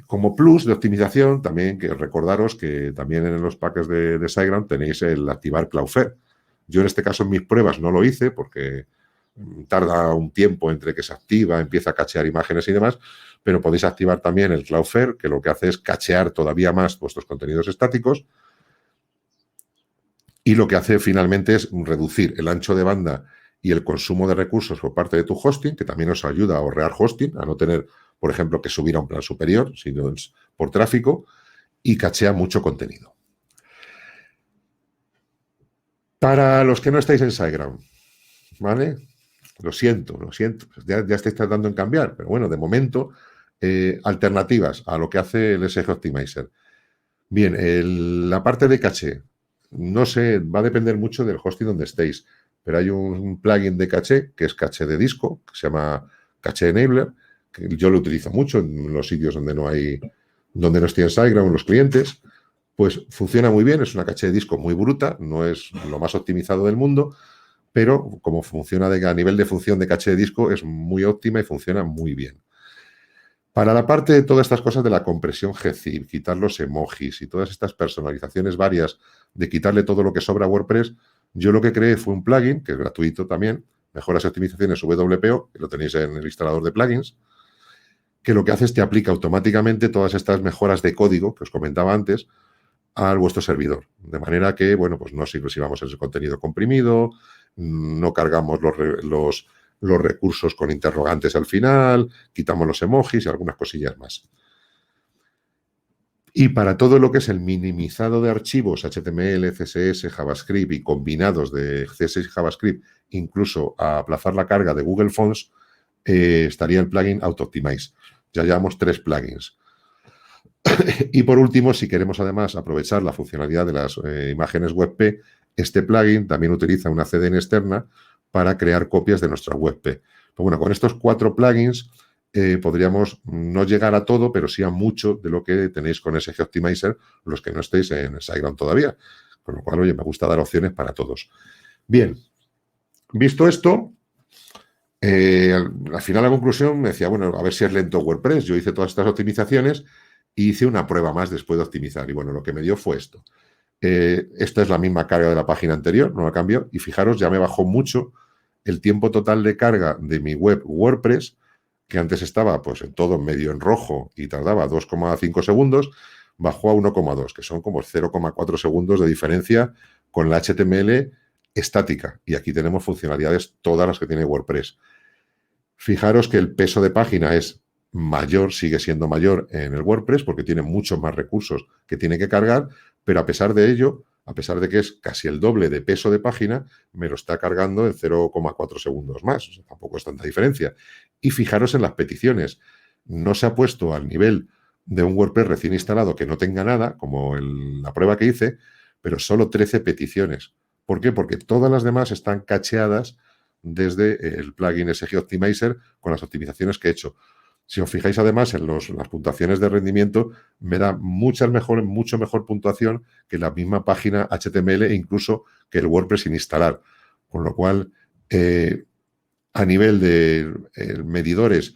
como plus de optimización, también que recordaros que también en los paquetes de SiteGround tenéis el activar Cloudflare. Yo en este caso en mis pruebas no lo hice porque tarda un tiempo entre que se activa, empieza a cachear imágenes y demás, pero podéis activar también el Cloudflare, que lo que hace es cachear todavía más vuestros contenidos estáticos, y lo que hace finalmente es reducir el ancho de banda y el consumo de recursos por parte de tu hosting, que también os ayuda a ahorrar hosting, a no tener, por ejemplo, que subir a un plan superior, sino por tráfico, y cachea mucho contenido. Para los que no estáis en SiteGround, ¿vale? Lo siento, ya estáis tratando en cambiar, pero bueno, de momento, alternativas a lo que hace el SG Optimizer. Bien, la parte de caché, no sé, va a depender mucho del hosting donde estéis, pero hay un plugin de caché, que es caché de disco, que se llama Caché Enabler, que yo lo utilizo mucho en los sitios donde no estoy en SiteGround, los clientes. Pues funciona muy bien, es una caché de disco muy bruta, no es lo más optimizado del mundo, pero como funciona a nivel de función de caché de disco es muy óptima y funciona muy bien. Para la parte de todas estas cosas de la compresión gzip, quitar los emojis y todas estas personalizaciones varias, de quitarle todo lo que sobra a WordPress, yo lo que creé fue un plugin, que es gratuito también, Mejoras y Optimizaciones WPO, que lo tenéis en el instalador de plugins, que lo que hace es te aplica automáticamente todas estas mejoras de código que os comentaba antes a vuestro servidor. De manera que, bueno, pues no vamos ese contenido comprimido, no cargamos los recursos con interrogantes al final, quitamos los emojis y algunas cosillas más. Y para todo lo que es el minimizado de archivos HTML, CSS, JavaScript y combinados de CSS y JavaScript, incluso a aplazar la carga de Google Fonts, estaría el plugin Auto-Optimize. Ya llevamos 3 plugins. Y por último, si queremos además aprovechar la funcionalidad de las imágenes WebP, este plugin también utiliza una CDN externa para crear copias de nuestra WebP. Pues bueno, con estos 4 plugins podríamos no llegar a todo, pero sí a mucho de lo que tenéis con SG Optimizer, los que no estéis en SiteGround todavía. Con lo cual, oye, me gusta dar opciones para todos. Bien, visto esto, al final la conclusión me decía, bueno, a ver si es lento WordPress. Yo hice todas estas optimizaciones y hice una prueba más después de optimizar. Y bueno, lo que me dio fue esto. Esta es la misma carga de la página anterior, no la cambió. Y fijaros, ya me bajó mucho el tiempo total de carga de mi web WordPress, que antes estaba pues en todo medio en rojo y tardaba 2,5 segundos. bajó a 1,2, que son como 0,4 segundos de diferencia con la HTML estática. Y aquí tenemos funcionalidades todas las que tiene WordPress. Fijaros que el peso de página es mayor, sigue siendo mayor en el WordPress porque tiene muchos más recursos que tiene que cargar, pero a pesar de ello, a pesar de que es casi el doble de peso de página, me lo está cargando en 0,4 segundos más. O sea, tampoco es tanta diferencia. Y fijaros en las peticiones. No se ha puesto al nivel de un WordPress recién instalado que no tenga nada, como la prueba que hice, pero solo 13 peticiones. ¿Por qué? Porque todas las demás están cacheadas desde el plugin SG Optimizer con las optimizaciones que he hecho. Si os fijáis además en las puntuaciones de rendimiento, me da mucho mejor puntuación que la misma página HTML e incluso que el WordPress sin instalar. Con lo cual, a nivel de medidores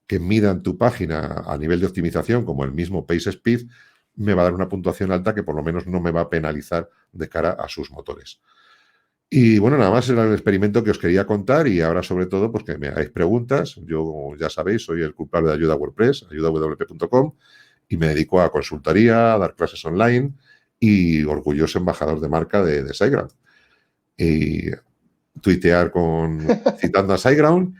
que midan tu página a nivel de optimización, como el mismo PageSpeed, me va a dar una puntuación alta que por lo menos no me va a penalizar de cara a sus motores. Y bueno, nada más era el experimento que os quería contar y ahora sobre todo pues que me hagáis preguntas. Yo ya sabéis, soy el culpable de Ayuda WordPress, ayudawp.com, y me dedico a consultoría, a dar clases online y orgulloso embajador de marca de SiteGround. Y tuitear citando a SiteGround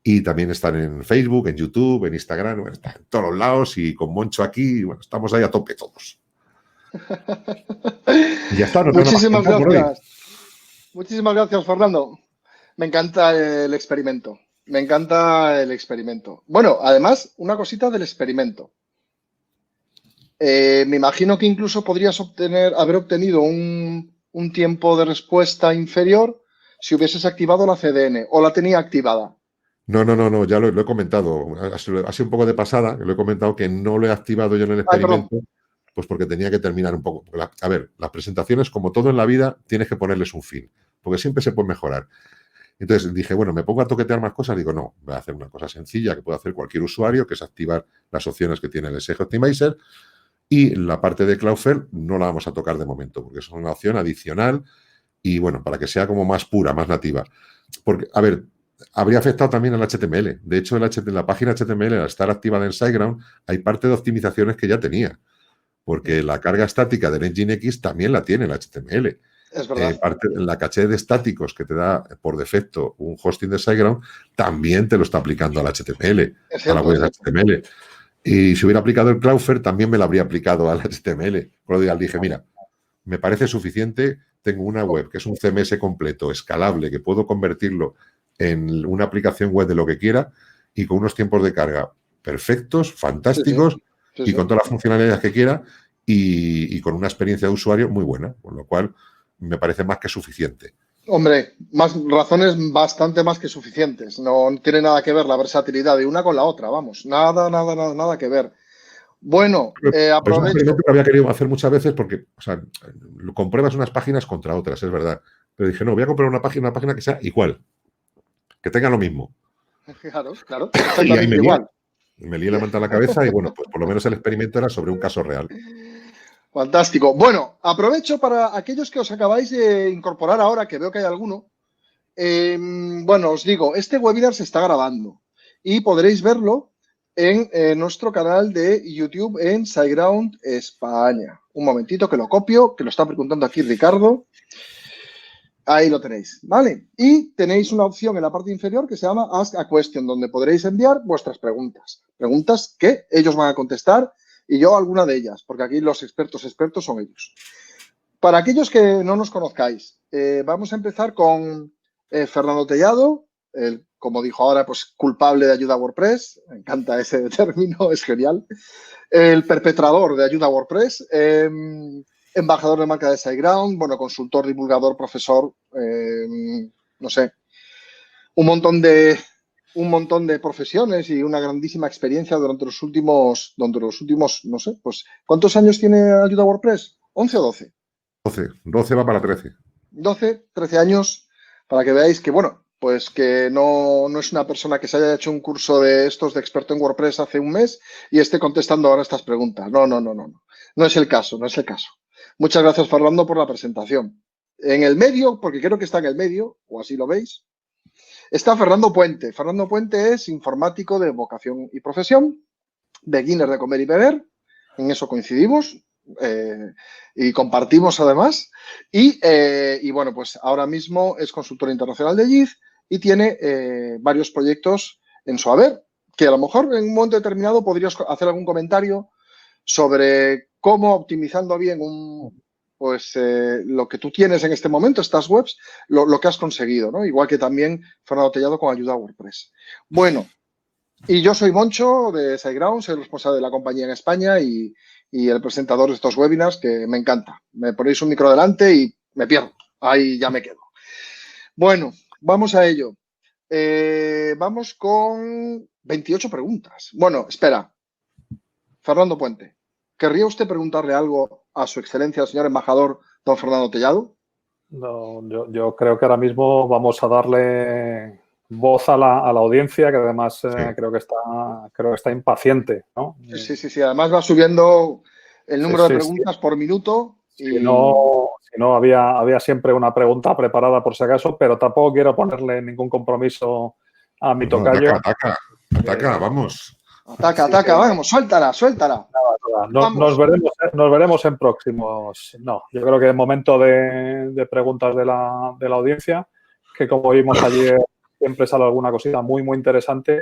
y también están en Facebook, en YouTube, en Instagram, bueno, están en todos los lados y con Moncho aquí, bueno, estamos ahí a tope todos. Y ya está, no tengo Muchísimas nada más que contar por hoy. gracias. Muchísimas gracias, Fernando. Me encanta el experimento. Me encanta el experimento. Bueno, además, una cosita del experimento. Me imagino que incluso podrías haber obtenido un tiempo de respuesta inferior si hubieses activado la CDN o la tenía activada. No, ya lo he comentado. Ha sido un poco de pasada, lo he comentado que no lo he activado yo en el experimento, pues porque tenía que terminar un poco. A ver, las presentaciones, como todo en la vida, tienes que ponerles un fin, porque siempre se puede mejorar. Entonces dije, bueno, ¿me pongo a toquetear más cosas? Digo, no, voy a hacer una cosa sencilla que puede hacer cualquier usuario, que es activar las opciones que tiene el SG Optimizer, y la parte de Cloudflare no la vamos a tocar de momento, porque es una opción adicional y, bueno, para que sea como más pura, más nativa. Porque, a ver, habría afectado también al HTML. De hecho, la página HTML, al estar activada en SiteGround, hay parte de optimizaciones que ya tenía, porque la carga estática del Nginx también la tiene el HTML. Es verdad. La caché de estáticos que te da por defecto un hosting de SiteGround también te lo está aplicando al HTML, a la web de HTML. Y si hubiera aplicado el Cloudflare, también me lo habría aplicado al HTML. Con lo cual dije, mira, me parece suficiente, tengo una web que es un CMS completo, escalable, que puedo convertirlo en una aplicación web de lo que quiera y con unos tiempos de carga perfectos, fantásticos y con todas las funcionalidades que quiera y con una experiencia de usuario muy buena, con lo cual me parece más que suficiente. Hombre, más razones bastante más que suficientes. No tiene nada que ver la versatilidad de una con la otra, vamos. Nada que ver. Bueno, aprovecho. Es un experimento que había querido hacer muchas veces porque, o sea, compruebas unas páginas contra otras, es verdad. Pero dije, no, voy a comprar una página que sea igual, que tenga lo mismo. Claro, y ahí igual. Me lié la manta a la cabeza y, bueno, pues por lo menos el experimento era sobre un caso real. Fantástico. Bueno, aprovecho para aquellos que os acabáis de incorporar ahora, que veo que hay alguno. Bueno, os digo, este webinar se está grabando y podréis verlo en nuestro canal de YouTube en SiteGround España. Un momentito que lo copio, que lo está preguntando aquí Ricardo. Ahí lo tenéis, ¿vale? Y tenéis una opción en la parte inferior que se llama Ask a Question, donde podréis enviar vuestras preguntas. Preguntas que ellos van a contestar y yo alguna de ellas, porque aquí los expertos son ellos. Para aquellos que no nos conozcáis, vamos a empezar con Fernando Tellado, como dijo ahora, pues culpable de Ayuda WordPress. Me encanta ese término, es genial. El perpetrador de Ayuda WordPress. Embajador de marca de SiteGround, bueno, consultor, divulgador, profesor, no sé, un montón de profesiones y una grandísima experiencia durante los últimos, no sé, pues, ¿cuántos años tiene Ayuda WordPress? ¿11 o 12? 12 va para 13. 12, 13 años, para que veáis que, bueno, pues que no es una persona que se haya hecho un curso de estos de experto en WordPress hace un mes y esté contestando ahora estas preguntas. No. No es el caso. Muchas gracias, Fernando, por la presentación. En el medio, porque creo que está en el medio, o así lo veis, está Fernando Puente. Fernando Puente es informático de vocación y profesión, beginner de comer y beber, en eso coincidimos y compartimos además. Y bueno, pues ahora mismo es consultor internacional de JIT y tiene varios proyectos en su haber, que a lo mejor en un momento determinado podrías hacer algún comentario sobre cómo optimizando bien lo que tú tienes en este momento, estas webs, lo que has conseguido, ¿no? Igual que también Fernando Tellado con Ayuda a WordPress. Bueno, y yo soy Moncho de SiteGround, soy el responsable de la compañía en España y el presentador de estos webinars, que me encanta. Me ponéis un micro delante y me pierdo. Ahí ya me quedo. Bueno, vamos a ello. Vamos con 28 preguntas. Bueno, espera. Fernando Puente, ¿querría usted preguntarle algo a su excelencia, el señor embajador don Fernando Tellado? No, yo creo que ahora mismo vamos a darle voz a la audiencia, que además creo que está impaciente, ¿no? Sí. Además va subiendo el número de preguntas por minuto. Si no, había siempre una pregunta preparada por si acaso, pero tampoco quiero ponerle ningún compromiso a mi tocayo. Ataca, vamos. Ataca, vamos, suéltala. Nada. Nos veremos en próximos. No, yo creo que es momento de preguntas de la audiencia, que como vimos ayer siempre sale alguna cosita muy, muy interesante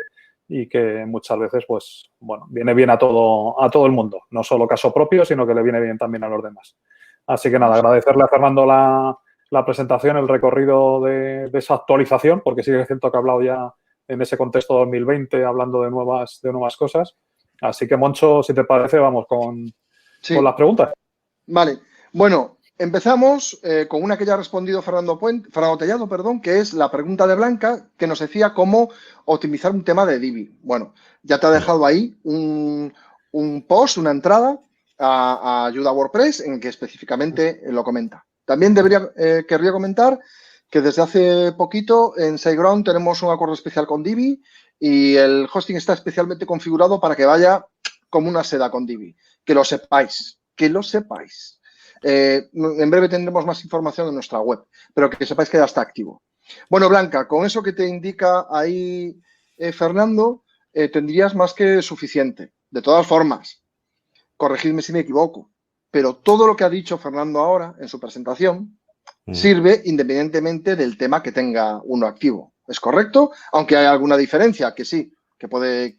y que muchas veces, pues, bueno, viene bien a todo el mundo. No solo caso propio, sino que le viene bien también a los demás. Así que nada, agradecerle a Fernando la presentación, el recorrido de esa actualización, porque sí que es cierto que ha hablado ya en ese contexto 2020, hablando de nuevas cosas. Así que, Moncho, si te parece, vamos con las preguntas. Vale. Bueno, empezamos con una que ya ha respondido Fernando Tellado, que es la pregunta de Blanca, que nos decía cómo optimizar un tema de Divi. Bueno, ya te ha dejado ahí un post, una entrada a Ayuda a WordPress en que específicamente lo comenta. También querría comentar que desde hace poquito en SiteGround tenemos un acuerdo especial con Divi y el hosting está especialmente configurado para que vaya como una seda con Divi. Que lo sepáis. En breve tendremos más información en nuestra web, pero que sepáis que ya está activo. Bueno, Blanca, con eso que te indica ahí Fernando, tendrías más que suficiente. De todas formas, corregidme si me equivoco, pero todo lo que ha dicho Fernando ahora en su presentación sirve independientemente del tema que tenga uno activo. ¿Es correcto? Aunque hay alguna diferencia, que sí, que puede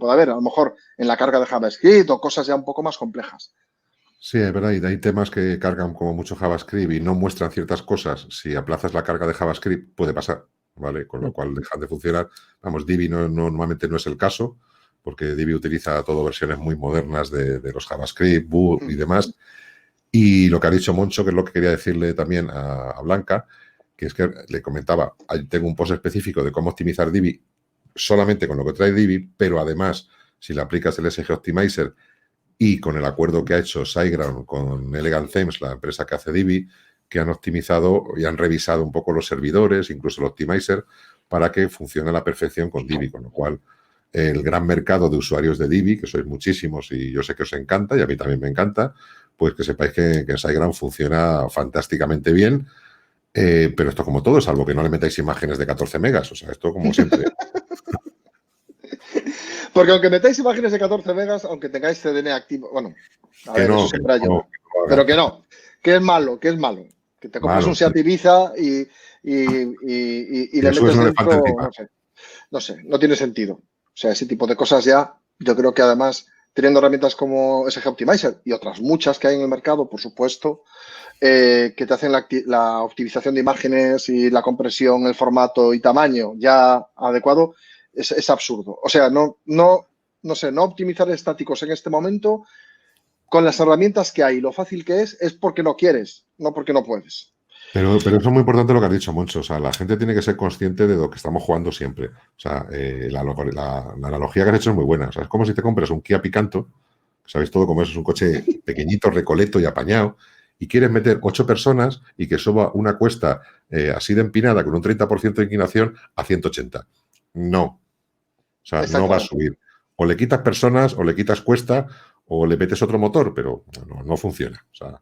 haber, a lo mejor en la carga de JavaScript o cosas ya un poco más complejas. Sí, es verdad, y hay temas que cargan como mucho JavaScript y no muestran ciertas cosas. Si aplazas la carga de JavaScript, puede pasar, ¿vale? Con lo cual dejan de funcionar. Vamos, Divi normalmente no es el caso, porque Divi utiliza todo versiones muy modernas de los JavaScript, Boot y demás. Y lo que ha dicho Moncho, que es lo que quería decirle también a Blanca, que es que le comentaba, tengo un post específico de cómo optimizar Divi solamente con lo que trae Divi, pero además, si le aplicas el SG Optimizer y con el acuerdo que ha hecho SiteGround con Elegant Themes, la empresa que hace Divi, que han optimizado y han revisado un poco los servidores, incluso el Optimizer, para que funcione a la perfección con Divi, con lo cual el gran mercado de usuarios de Divi, que sois muchísimos y yo sé que os encanta y a mí también me encanta, pues que sepáis que SiteGround funciona fantásticamente bien, pero esto como todo, salvo que no le metáis imágenes de 14 megas, o sea, esto como siempre. Porque aunque metáis imágenes de 14 megas, aunque tengáis CDN activo, bueno, a ver, eso siempre ayuda. Pero que no, que es malo. Que te compres un Seat Ibiza y le metes dentro, no sé, no tiene sentido. O sea, ese tipo de cosas ya, yo creo que además, teniendo herramientas como SG Optimizer y otras muchas que hay en el mercado, por supuesto, que te hacen la optimización de imágenes y la compresión, el formato y tamaño ya adecuado, es absurdo. O sea, no optimizar estáticos en este momento con las herramientas que hay. Lo fácil que es porque no quieres, no porque no puedes. Pero eso es muy importante lo que has dicho, Moncho. O sea, la gente tiene que ser consciente de lo que estamos jugando siempre. O sea, la analogía que has hecho es muy buena. O sea, es como si te compras un Kia Picanto, sabéis todo cómo es un coche pequeñito, recoleto y apañado, y quieres meter 8 personas y que suba una cuesta así de empinada con un 30% de inclinación a 180. No. O sea, no va a subir. O le quitas personas, o le quitas cuesta, o le metes otro motor, pero no funciona. O sea,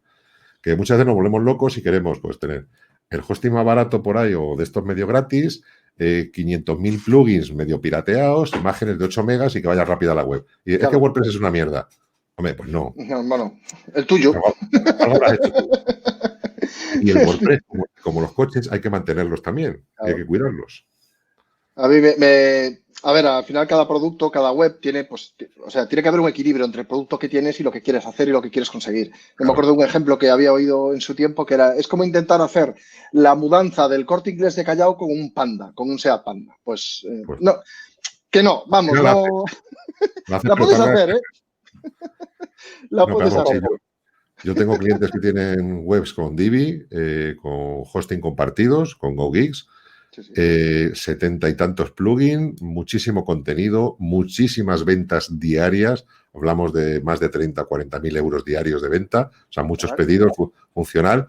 que muchas veces nos volvemos locos y queremos pues tener el hosting más barato por ahí o de estos medio gratis, 500.000 plugins medio pirateados, imágenes de 8 megas y que vaya rápida la web. Y claro. Es que WordPress es una mierda. Hombre, pues no. No, bueno, el tuyo. Algo habrás hecho tú. Y el WordPress, como los coches, hay que mantenerlos también. Claro. Hay que cuidarlos. A mí a ver, al final cada producto, cada web tiene, pues, o sea, tiene que haber un equilibrio entre el producto que tienes y lo que quieres hacer y lo que quieres conseguir. Claro. Me acuerdo de un ejemplo que había oído en su tiempo que es como intentar hacer la mudanza del Corte Inglés de Callao con un Panda, con un Seat Panda. Pues no, que no, vamos, no. La puedes hacer, ¿eh? La puedes hacer. Yo tengo clientes que tienen webs con Divi, con hosting compartidos, con GoGigs, 70 y tantos plugins, muchísimo contenido, muchísimas ventas diarias. Hablamos de más de 30, 40.000 euros diarios de venta, o sea, muchos pedidos, funcional,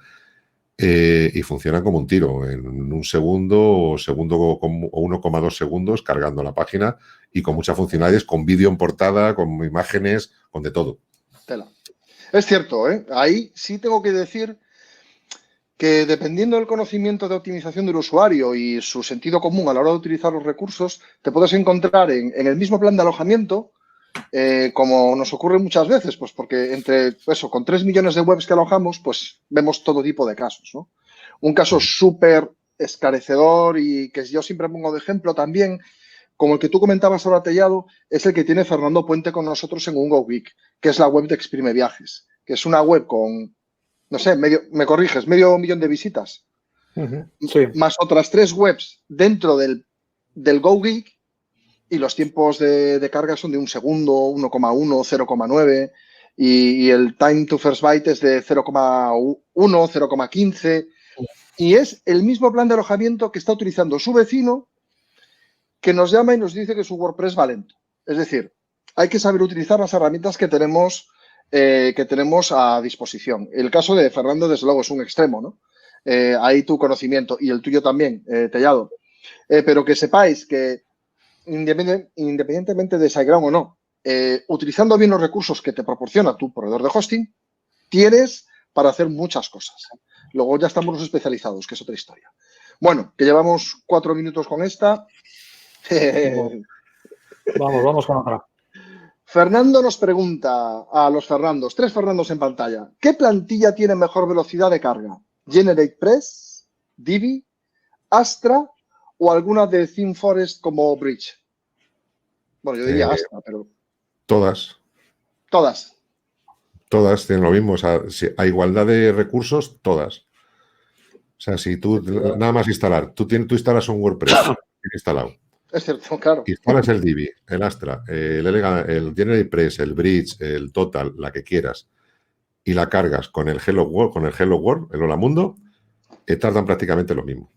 y funcionan como un tiro, en un segundo o 1,2 segundos cargando la página y con muchas funcionalidades, con vídeo en portada, con imágenes, con de todo. Es cierto, ¿eh? Ahí sí tengo que decir que dependiendo del conocimiento de optimización del usuario y su sentido común a la hora de utilizar los recursos, te puedes encontrar en el mismo plan de alojamiento, como nos ocurre muchas veces, pues porque entre eso, con 3 millones de webs que alojamos, pues vemos todo tipo de casos, ¿no? Un caso súper esclarecedor y que yo siempre pongo de ejemplo también, como el que tú comentabas ahora, Tellado, es el que tiene Fernando Puente con nosotros en un GoGeek, que es la web de Exprime Viajes, que es una web con, no sé, me corriges, 500.000 de visitas, sí. Más otras 3 webs dentro del GoGeek y los tiempos de carga son de 1 segundo, 1,1, 0,9 y el time to first byte es de 0,1, 0,15 y es el mismo plan de alojamiento que está utilizando su vecino, que nos llama y nos dice que su WordPress va lento. Es decir, hay que saber utilizar las herramientas que tenemos a disposición. El caso de Fernando, desde luego, es un extremo, ¿no? Ahí tu conocimiento y el tuyo también, Tellado. Pero que sepáis que independientemente de SiteGround o no, utilizando bien los recursos que te proporciona tu proveedor de hosting, tienes para hacer muchas cosas. Luego ya estamos los especializados, que es otra historia. Bueno, que llevamos 4 minutos con esta. Vamos con otra. Fernando nos pregunta a los Fernandos, 3 Fernandos en pantalla, ¿qué plantilla tiene mejor velocidad de carga? ¿GeneratePress, Divi, Astra o alguna de ThemeForest como Bridge? Bueno, yo diría Astra, pero... Todas. Todas. Todas tienen lo mismo. O sea, a igualdad de recursos, todas. O sea, si tú nada más instalar, tú instalas un WordPress instalado. Es cierto, claro. Instalas el Divi, el Astra, el GeneratePress, el Bridge, el Total, la que quieras, y la cargas con el Hello World, el Hola Mundo, tardan prácticamente lo mismo.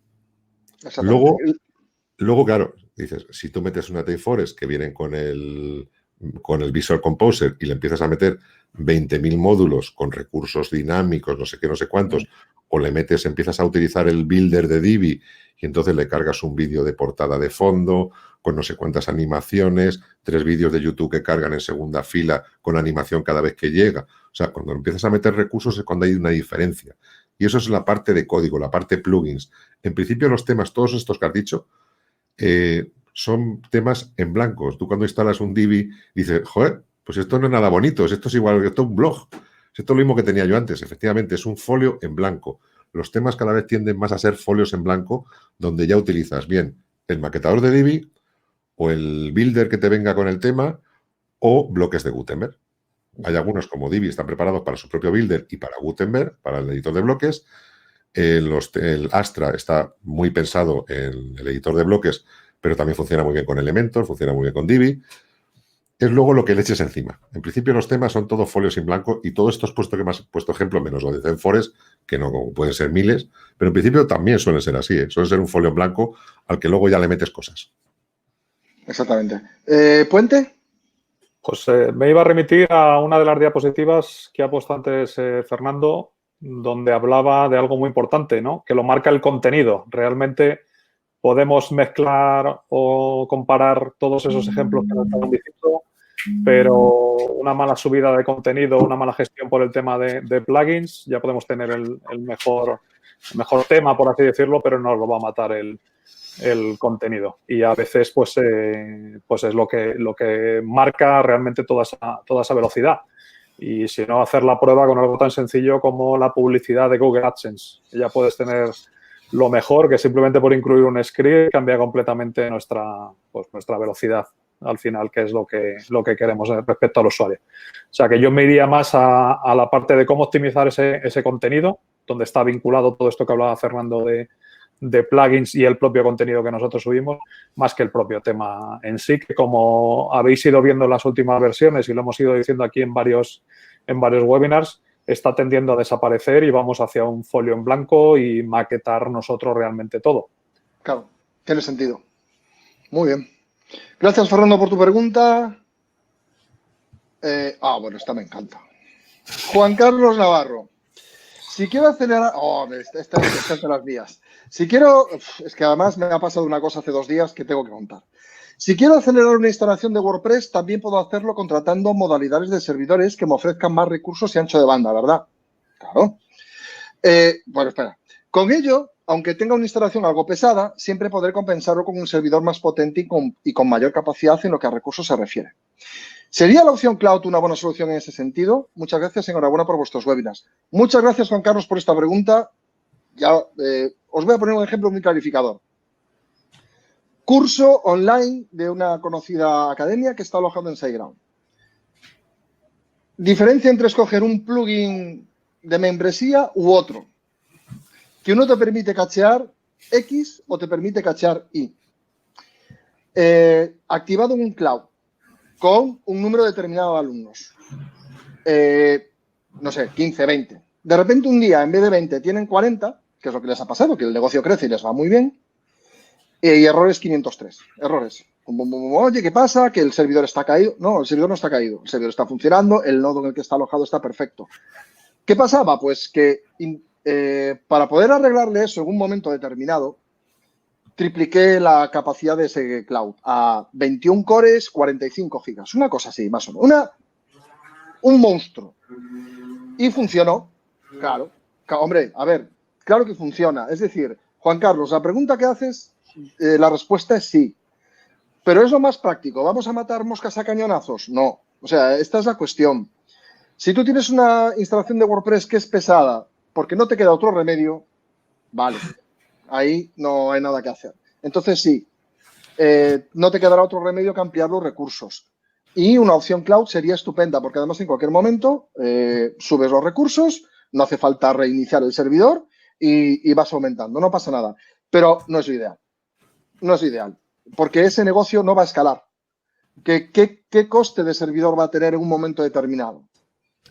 Luego, claro, dices, si tú metes una ThemeForest que vienen con el Visual Composer y le empiezas a meter 20.000 módulos con recursos dinámicos, no sé qué, no sé cuántos, o le empiezas a utilizar el builder de Divi y entonces le cargas un vídeo de portada de fondo con no sé cuántas animaciones, 3 vídeos de YouTube que cargan en segunda fila con animación cada vez que llega. O sea, cuando empiezas a meter recursos es cuando hay una diferencia. Y eso es la parte de código, la parte plugins. En principio los temas, todos estos que has dicho, son temas en blanco. Tú cuando instalas un Divi dices, joder, pues esto no es nada bonito, esto es igual que esto es un blog. Esto es lo mismo que tenía yo antes, efectivamente, es un folio en blanco. Los temas cada vez tienden más a ser folios en blanco, donde ya utilizas bien el maquetador de Divi o el builder que te venga con el tema o bloques de Gutenberg. Hay algunos como Divi están preparados para su propio builder y para Gutenberg, para el editor de bloques. El Astra está muy pensado en el editor de bloques, pero también funciona muy bien con Elementor, funciona muy bien con Divi. Es luego lo que le eches encima. En principio los temas son todos folios en blanco y todo esto es puesto que me has puesto ejemplo, menos lo de ThemeForest, que no pueden ser miles, pero en principio también suelen ser así, suelen ser un folio en blanco al que luego ya le metes cosas. Exactamente. ¿Puente? Pues me iba a remitir a una de las diapositivas que ha puesto antes Fernando, donde hablaba de algo muy importante, ¿no? Que lo marca el contenido. Realmente podemos mezclar o comparar todos esos ejemplos que nos estaban diciendo, pero una mala subida de contenido, una mala gestión por el tema de plugins, ya podemos tener el mejor tema, por así decirlo, pero nos lo va a matar el contenido. Y a veces pues es lo que marca realmente toda esa velocidad. Y si no, hacer la prueba con algo tan sencillo como la publicidad de Google AdSense. Ya puedes tener lo mejor, que simplemente por incluir un script cambia completamente nuestra velocidad al final, que es lo que queremos respecto al usuario. O sea, que yo me iría más a la parte de cómo optimizar ese contenido, donde está vinculado todo esto que hablaba Fernando de plugins y el propio contenido que nosotros subimos, más que el propio tema en sí, que como habéis ido viendo en las últimas versiones y lo hemos ido diciendo aquí en varios webinars, está tendiendo a desaparecer y vamos hacia un folio en blanco y maquetar nosotros realmente todo. Claro, tiene sentido. Muy bien. Gracias, Fernando, por tu pregunta. Bueno, esta me encanta. Juan Carlos Navarro. Si quiero acelerar... esta es de las mías. Si quiero... Es que además me ha pasado una cosa hace 2 días que tengo que contar. Si quiero acelerar una instalación de WordPress, también puedo hacerlo contratando modalidades de servidores que me ofrezcan más recursos y ancho de banda, ¿verdad? Claro. Bueno, espera. Con ello, aunque tenga una instalación algo pesada, siempre podré compensarlo con un servidor más potente y con mayor capacidad en lo que a recursos se refiere. ¿Sería la opción cloud una buena solución en ese sentido? Muchas gracias, enhorabuena por vuestros webinars. Muchas gracias, Juan Carlos, por esta pregunta. Ya os voy a poner un ejemplo muy clarificador. Curso online de una conocida academia que está alojado en SiteGround. Diferencia entre escoger un plugin de membresía u otro. Que uno te permite cachear X o te permite cachear Y. Activado en un cloud con un número determinado de alumnos. No sé, 15, 20. De repente un día, en vez de 20, tienen 40, que es lo que les ha pasado, que el negocio crece y les va muy bien. Y errores 503. Errores. Oye, ¿qué pasa? Que el servidor está caído. No, el servidor no está caído. El servidor está funcionando, el nodo en el que está alojado está perfecto. ¿Qué pasaba? Pues que para poder arreglarle eso en un momento determinado, tripliqué la capacidad de ese cloud a 21 cores, 45 gigas. Una cosa así, más o menos. Un monstruo. Y funcionó. Claro. Hombre, a ver, claro que funciona. Es decir, Juan Carlos, la pregunta que haces, la respuesta es sí. Pero es lo más práctico. ¿Vamos a matar moscas a cañonazos? No. O sea, esta es la cuestión. Si tú tienes una instalación de WordPress que es pesada porque no te queda otro remedio, vale. Ahí no hay nada que hacer. Entonces, sí, no te quedará otro remedio que ampliar los recursos. Y una opción cloud sería estupenda porque además en cualquier momento subes los recursos, no hace falta reiniciar el servidor y vas aumentando. No pasa nada. Pero no es lo ideal. No es lo ideal. Porque ese negocio no va a escalar. ¿Qué coste de servidor va a tener en un momento determinado?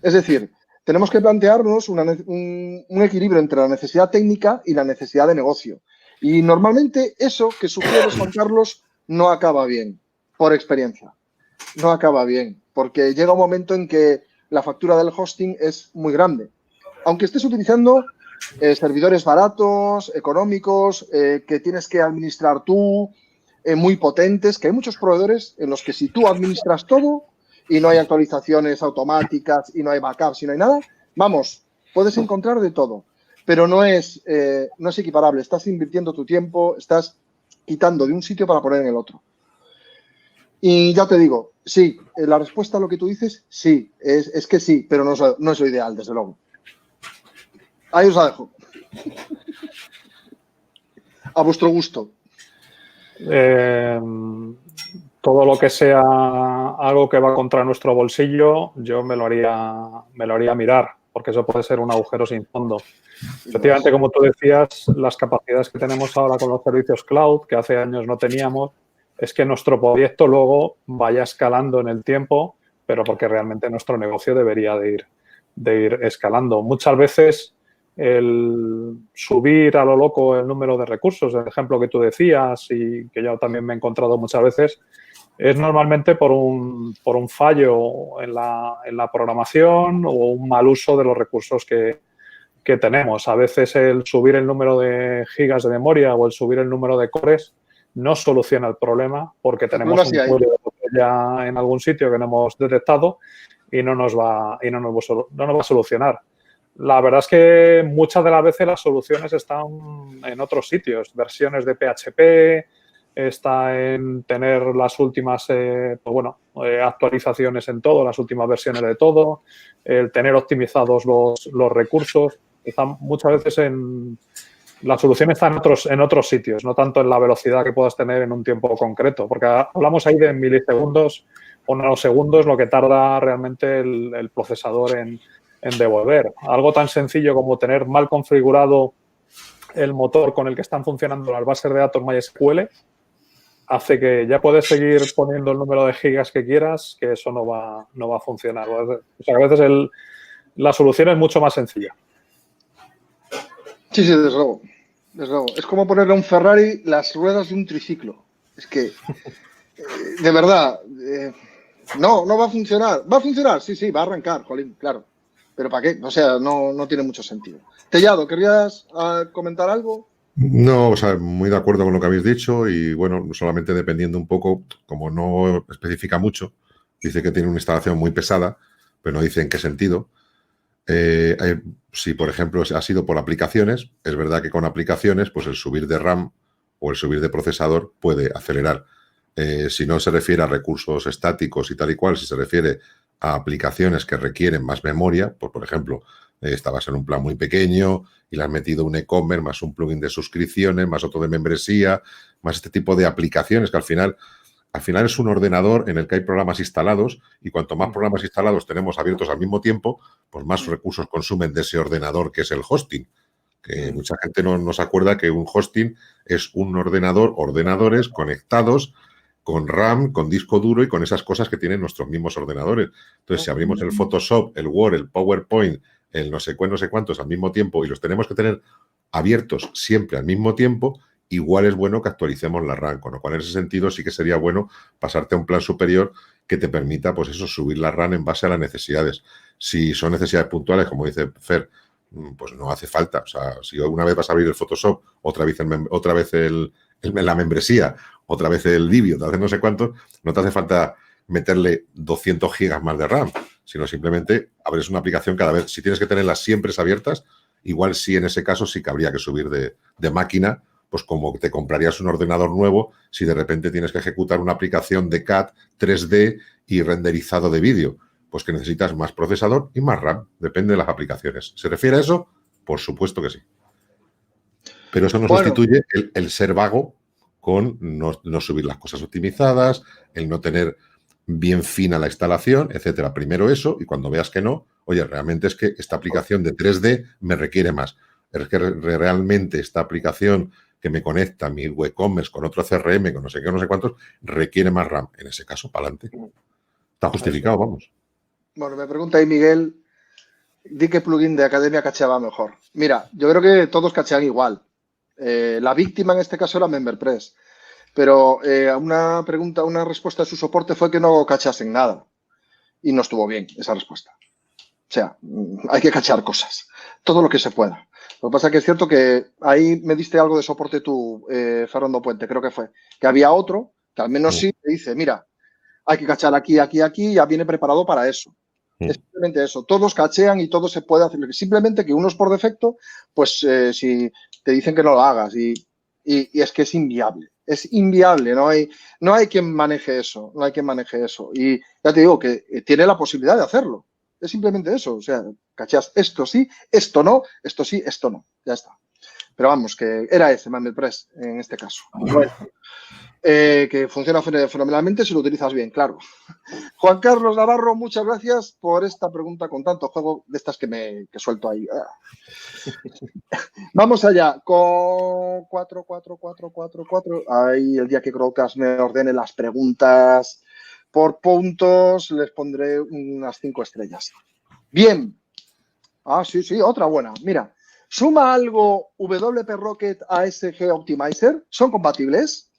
Es decir, tenemos que plantearnos un equilibrio entre la necesidad técnica y la necesidad de negocio. Y normalmente eso que sugieres, Juan Carlos, no acaba bien, por experiencia. No acaba bien, porque llega un momento en que la factura del hosting es muy grande. Aunque estés utilizando servidores baratos, económicos, que tienes que administrar tú, muy potentes, que hay muchos proveedores en los que si tú administras todo y no hay actualizaciones automáticas y no hay backups y no hay nada, vamos, puedes encontrar de todo, pero no es equiparable. Estás invirtiendo tu tiempo, estás quitando de un sitio para poner en el otro. Y ya te digo, sí, la respuesta a lo que tú dices, sí, es que sí, pero no es lo ideal, desde luego. Ahí os la dejo. A vuestro gusto. Todo lo que sea algo que va contra nuestro bolsillo, yo me lo haría mirar, porque eso puede ser un agujero sin fondo. Efectivamente, como tú decías, las capacidades que tenemos ahora con los servicios cloud, que hace años no teníamos, es que nuestro proyecto luego vaya escalando en el tiempo, pero porque realmente nuestro negocio debería de ir escalando. Muchas veces el subir a lo loco el número de recursos, el ejemplo que tú decías y que yo también me he encontrado muchas veces, es normalmente por un fallo en la programación o un mal uso de los recursos que tenemos. A veces el subir el número de gigas de memoria o el subir el número de cores no soluciona el problema porque tenemos un cuello de botella en algún sitio que no hemos detectado y no nos va a solucionar. La verdad es que muchas de las veces las soluciones están en otros sitios, versiones de PHP, está en tener las últimas actualizaciones en todo, las últimas versiones de todo, el tener optimizados los recursos. Muchas veces la solución está en otros sitios, no tanto en la velocidad que puedas tener en un tiempo concreto, porque hablamos ahí de milisegundos o nanosegundos lo que tarda realmente el procesador en devolver. Algo tan sencillo como tener mal configurado el motor con el que están funcionando las bases de datos MySQL hace que ya puedes seguir poniendo el número de gigas que quieras, que eso no va a funcionar. O sea, a veces la solución es mucho más sencilla. Sí, desde luego. Es como ponerle a un Ferrari las ruedas de un triciclo. Es que, de verdad, no va a funcionar. ¿Va a funcionar? Sí, va a arrancar, jolín, claro. ¿Pero para qué? O sea, no tiene mucho sentido. Tellado, ¿querías comentar algo? No, o sea, muy de acuerdo con lo que habéis dicho y, bueno, solamente dependiendo un poco, como no especifica mucho, dice que tiene una instalación muy pesada, pero no dice en qué sentido. Si, por ejemplo, ha sido por aplicaciones, es verdad que con aplicaciones, pues el subir de RAM o el subir de procesador puede acelerar. Si no se refiere a recursos estáticos y tal y cual, si se refiere a aplicaciones que requieren más memoria, pues, por ejemplo, estabas en un plan muy pequeño y le has metido un e-commerce, más un plugin de suscripciones, más otro de membresía, más este tipo de aplicaciones que al final es un ordenador en el que hay programas instalados y cuanto más programas instalados tenemos abiertos al mismo tiempo, pues más recursos consumen de ese ordenador que es el hosting. Que mucha gente no se acuerda que un hosting es un ordenadores conectados con RAM, con disco duro y con esas cosas que tienen nuestros mismos ordenadores. Entonces, si abrimos el Photoshop, el Word, el PowerPoint, el no sé cuántos al mismo tiempo y los tenemos que tener abiertos siempre al mismo tiempo, igual es bueno que actualicemos la RAM, con lo cual en ese sentido sí que sería bueno pasarte a un plan superior que te permita, pues eso, subir la RAM en base a las necesidades. Si son necesidades puntuales, como dice Fer, pues no hace falta. O sea, si una vez vas a abrir el Photoshop, otra vez la membresía, otra vez el Livio, otra vez no sé cuánto, no te hace falta meterle 200 gigas más de RAM, sino simplemente abres una aplicación cada vez. Si tienes que tenerlas siempre abiertas, igual sí, en ese caso sí que habría que subir de máquina, pues como te comprarías un ordenador nuevo si de repente tienes que ejecutar una aplicación de CAD 3D y renderizado de vídeo, pues que necesitas más procesador y más RAM, depende de las aplicaciones. ¿Se refiere a eso? Por supuesto que sí. Pero eso no sustituye el ser vago con no subir las cosas optimizadas, el no tener bien fina la instalación, etcétera. Primero eso, y cuando veas que no, oye, realmente es que esta aplicación de 3D me requiere más. Es que realmente esta aplicación que me conecta mi WooCommerce con otro CRM, con no sé qué, no sé cuántos, requiere más RAM. En ese caso, para adelante. Está justificado, vamos. Bueno, me pregunta ahí Miguel, di qué plugin de Academia cacheaba mejor. Mira, yo creo que todos cachean igual. La víctima en este caso era MemberPress. Pero una respuesta de su soporte fue que no cachasen nada. Y no estuvo bien esa respuesta. O sea, hay que cachar cosas. Todo lo que se pueda. Lo que pasa es que es cierto que ahí me diste algo de soporte tú, Fernando Puente, creo que fue. Que había otro que al menos sí te dice, mira, hay que cachar aquí, ya viene preparado para eso. Es simplemente eso. Todos cachean y todo se puede hacer. Simplemente que unos por defecto, pues si te dicen que no lo hagas y es que es inviable. Es inviable, no hay quien maneje eso, Y ya te digo que tiene la posibilidad de hacerlo. Es simplemente eso, o sea, cacheas esto sí, esto no, esto sí, esto no, ya está. Pero vamos, que era ese MemberPress en este caso. Bueno, que funciona fenomenalmente si lo utilizas bien, claro. Juan Carlos Navarro, muchas gracias por esta pregunta con tanto juego de estas que suelto ahí. Vamos allá con 4. Ahí el día que Crowdcast me ordene las preguntas por puntos, les pondré unas 5 estrellas. Bien. Sí, otra buena. Mira, ¿suma algo WP Rocket a ASG Optimizer? ¿Son compatibles?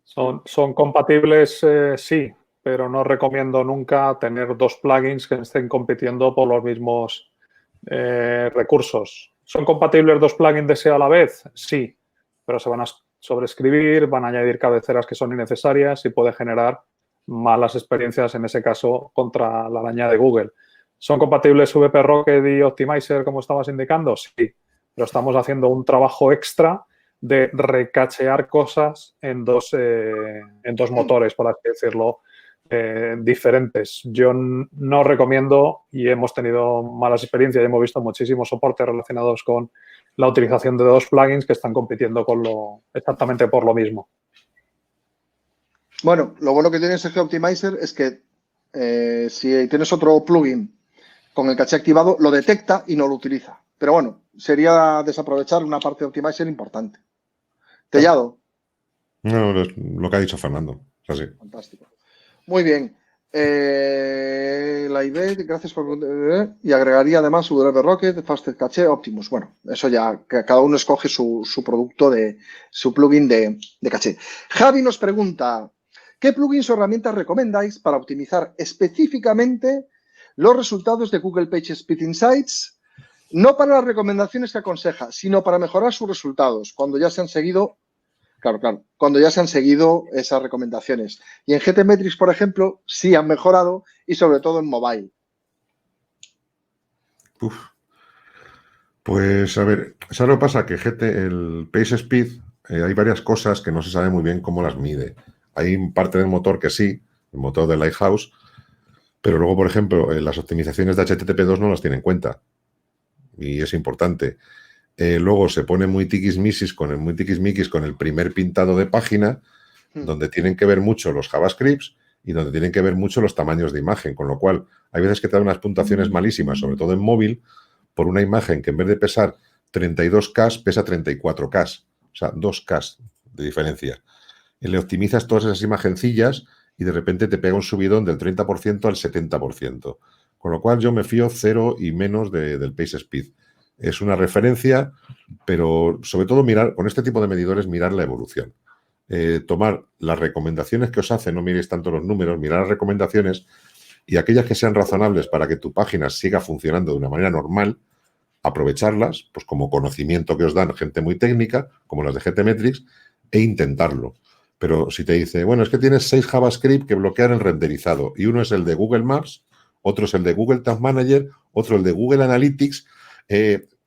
Son compatibles, sí, pero no recomiendo nunca tener dos plugins que estén compitiendo por los mismos recursos. ¿Son compatibles dos plugins de SEO a la vez? Sí, pero se van a sobreescribir, van a añadir cabeceras que son innecesarias y puede generar malas experiencias, en ese caso, contra la araña de Google. ¿Son compatibles WP Rocket y Optimizer, como estabas indicando? Sí, pero estamos haciendo un trabajo extra de recachear cosas en dos motores, por así decirlo, diferentes. Yo no recomiendo, y hemos tenido malas experiencias y hemos visto muchísimos soportes relacionados con la utilización de dos plugins que están compitiendo exactamente por lo mismo. Bueno, lo bueno que tiene SG Optimizer es que si tienes otro plugin con el caché activado, lo detecta y no lo utiliza. Pero bueno, sería desaprovechar una parte de Optimizer importante. Tellado. No, lo que ha dicho Fernando. Es así. Fantástico. Muy bien. La idea, gracias por... y agregaría además WP Rocket, Fastest Cache, Optimus. Bueno, eso ya, cada uno escoge su producto, su plugin de caché. Javi nos pregunta, ¿qué plugins o herramientas recomendáis para optimizar específicamente los resultados de Google PageSpeed Insights? No para las recomendaciones que aconseja, sino para mejorar sus resultados cuando ya se han seguido... Claro, cuando ya se han seguido esas recomendaciones. Y en GTmetrix, por ejemplo, sí han mejorado y sobre todo en mobile. Pues a ver, ¿sabes lo que pasa? Que el PageSpeed, hay varias cosas que no se sabe muy bien cómo las mide. Hay parte del motor que sí, el motor de Lighthouse, pero luego, por ejemplo, las optimizaciones de HTTP2 no las tiene en cuenta. Y es importante. Luego se pone muy tiquismiquis con el primer pintado de página, donde tienen que ver mucho los JavaScripts y donde tienen que ver mucho los tamaños de imagen, con lo cual hay veces que te dan unas puntuaciones malísimas, sobre todo en móvil, por una imagen que en vez de pesar 32K, pesa 34K, o sea, 2K de diferencia. Y le optimizas todas esas imagencillas y de repente te pega un subidón del 30% al 70%, con lo cual yo me fío 0 y menos del PageSpeed. Es una referencia, pero sobre todo mirar, con este tipo de medidores, mirar la evolución. Tomar las recomendaciones que os hacen, no miréis tanto los números, mirar las recomendaciones y aquellas que sean razonables para que tu página siga funcionando de una manera normal, aprovecharlas, pues como conocimiento que os dan gente muy técnica, como las de GTmetrix, e intentarlo. Pero si te dice, bueno, es que tienes 6 JavaScript que bloquean el renderizado y uno es el de Google Maps, otro es el de Google Tag Manager, otro el de Google Analytics,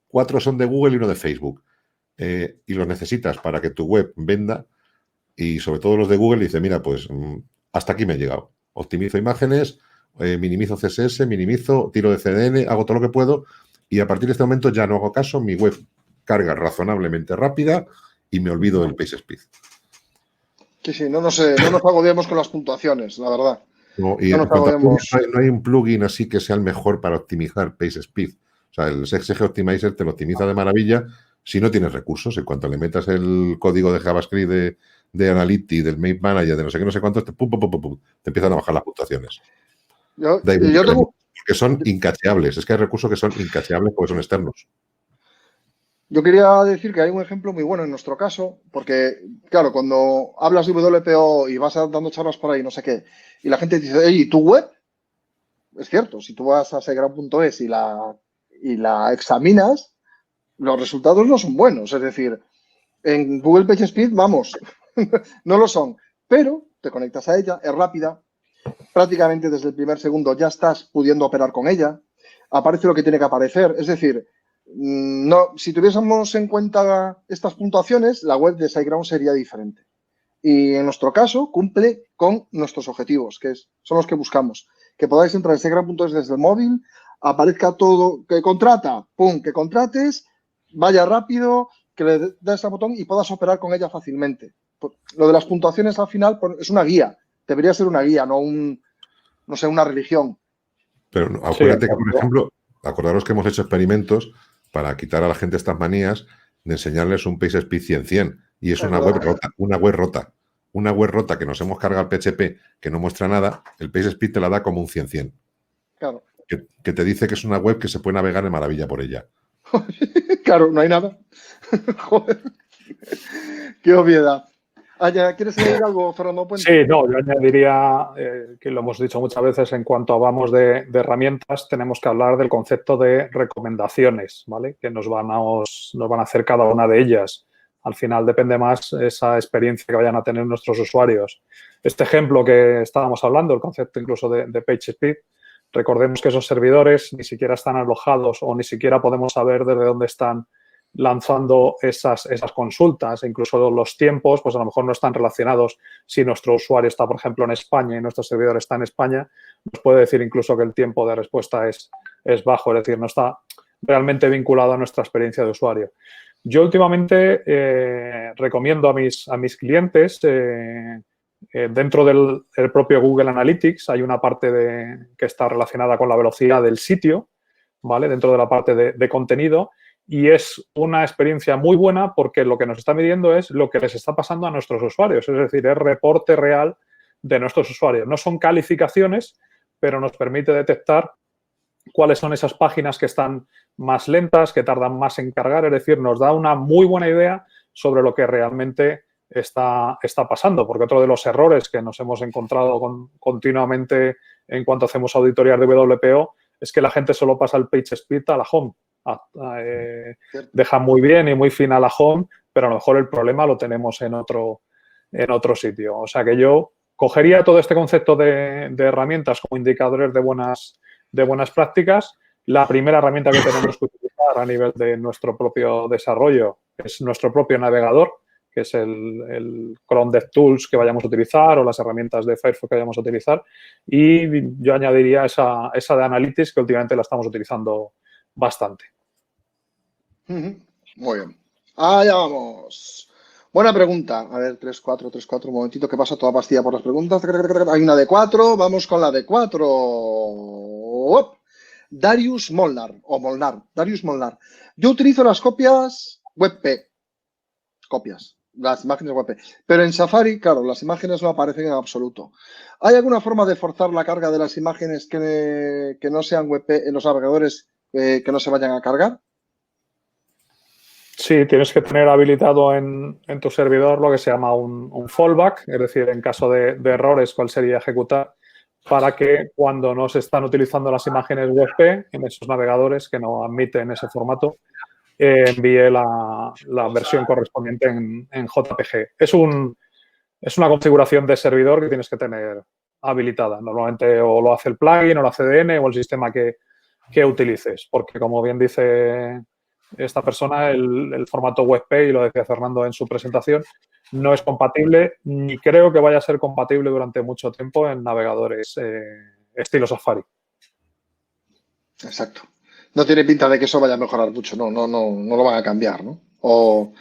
4 son de Google y uno de Facebook. Y los necesitas para que tu web venda y sobre todo los de Google dice, mira, pues hasta aquí me he llegado. Optimizo imágenes, minimizo CSS, tiro de CDN, hago todo lo que puedo y a partir de este momento ya no hago caso, mi web carga razonablemente rápida y me olvido del PageSpeed. Sí, no nos agobiemos con las puntuaciones, la verdad. No hay un plugin así que sea el mejor para optimizar PageSpeed. O sea, el SG Optimizer te lo optimiza de maravilla si no tienes recursos. En cuanto le metas el código de JavaScript de Analytics, del Map Manager, de no sé qué, no sé cuántos, te empiezan a bajar las puntuaciones. Porque son incacheables. Es que hay recursos que son incacheables porque son externos. Yo quería decir que hay un ejemplo muy bueno en nuestro caso, porque, claro, cuando hablas de WPO y vas dando charlas por ahí, no sé qué, y la gente dice, ¿y tu web? Es cierto, si tú vas a segram.es y la examinas, los resultados no son buenos. Es decir, en Google PageSpeed, vamos, no lo son, pero te conectas a ella, es rápida, prácticamente desde el primer segundo ya estás pudiendo operar con ella, aparece lo que tiene que aparecer, es decir, no, si tuviésemos en cuenta estas puntuaciones, la web de SiteGround sería diferente. Y en nuestro caso, cumple con nuestros objetivos, que son los que buscamos. Que podáis entrar en SiteGround.es desde el móvil, aparezca todo, que contrata, pum, que contrates, vaya rápido, que le des al botón y puedas operar con ella fácilmente. Lo de las puntuaciones al final es una guía. Debería ser una guía, no una religión. Pero acuérdate que, por ejemplo, acordaros que hemos hecho experimentos para quitar a la gente estas manías de enseñarles un PageSpeed 100-100 y es una web rota. Una web rota que nos hemos cargado al PHP que no muestra nada, el PageSpeed te la da como un 100-100. Claro. Que te dice que es una web que se puede navegar de maravilla por ella. Claro, no hay nada. Joder. Qué obviedad. ¿Quieres añadir algo, Fernando Puente? Sí, no, yo añadiría, que lo hemos dicho muchas veces, en cuanto hablamos de herramientas, tenemos que hablar del concepto de recomendaciones, ¿vale? Que nos van a hacer cada una de ellas. Al final depende más esa experiencia que vayan a tener nuestros usuarios. Este ejemplo que estábamos hablando, el concepto incluso de PageSpeed, recordemos que esos servidores ni siquiera están alojados o ni siquiera podemos saber desde dónde están lanzando esas consultas. Incluso los tiempos, pues a lo mejor no están relacionados. Si nuestro usuario está, por ejemplo, en España y nuestro servidor está en España, nos puede decir incluso que el tiempo de respuesta es bajo, es decir, no está realmente vinculado a nuestra experiencia de usuario. Yo últimamente recomiendo a mis clientes, dentro del propio Google Analytics hay una parte que está relacionada con la velocidad del sitio, ¿vale? Dentro de la parte de contenido, y es una experiencia muy buena porque lo que nos está midiendo es lo que les está pasando a nuestros usuarios, es decir, es reporte real de nuestros usuarios. No son calificaciones, pero nos permite detectar cuáles son esas páginas que están más lentas, que tardan más en cargar, es decir, nos da una muy buena idea sobre lo que realmente está pasando, porque otro de los errores que nos hemos encontrado continuamente en cuanto hacemos auditorías de WPO es que la gente solo pasa el page speed a la home. Deja muy bien y muy fina la home, pero a lo mejor el problema lo tenemos en otro sitio. O sea que yo cogería todo este concepto de herramientas como indicadores de buenas prácticas. La primera herramienta que tenemos que utilizar a nivel de nuestro propio desarrollo es nuestro propio navegador, que es el Chrome DevTools que vayamos a utilizar o las herramientas de Firefox que vayamos a utilizar. Y yo añadiría esa de Analytics, que últimamente la estamos utilizando bastante. Muy bien. Allá vamos. Buena pregunta. A ver, 3-4, un momentito, que pasa toda pastilla por las preguntas. Hay una de 4, vamos con la de 4. Darius Molnar, Darius Molnar. Yo utilizo las copias WebP. Las imágenes WebP. Pero en Safari, claro, las imágenes no aparecen en absoluto. ¿Hay alguna forma de forzar la carga de las imágenes que no sean WebP en los navegadores que no se vayan a cargar? Sí, tienes que tener habilitado en tu servidor lo que se llama un fallback, es decir, en caso de errores, cuál sería ejecutar, para que cuando no se están utilizando las imágenes WebP en esos navegadores que no admiten ese formato, envíe la versión correspondiente en JPG. Es una configuración de servidor que tienes que tener habilitada. Normalmente o lo hace el plugin o la CDN o el sistema que utilices, porque como bien dice esta persona, el formato WebP, y lo decía Fernando en su presentación, no es compatible, ni creo que vaya a ser compatible durante mucho tiempo en navegadores estilo Safari. Exacto. No tiene pinta de que eso vaya a mejorar mucho, no lo van a cambiar, ¿no? O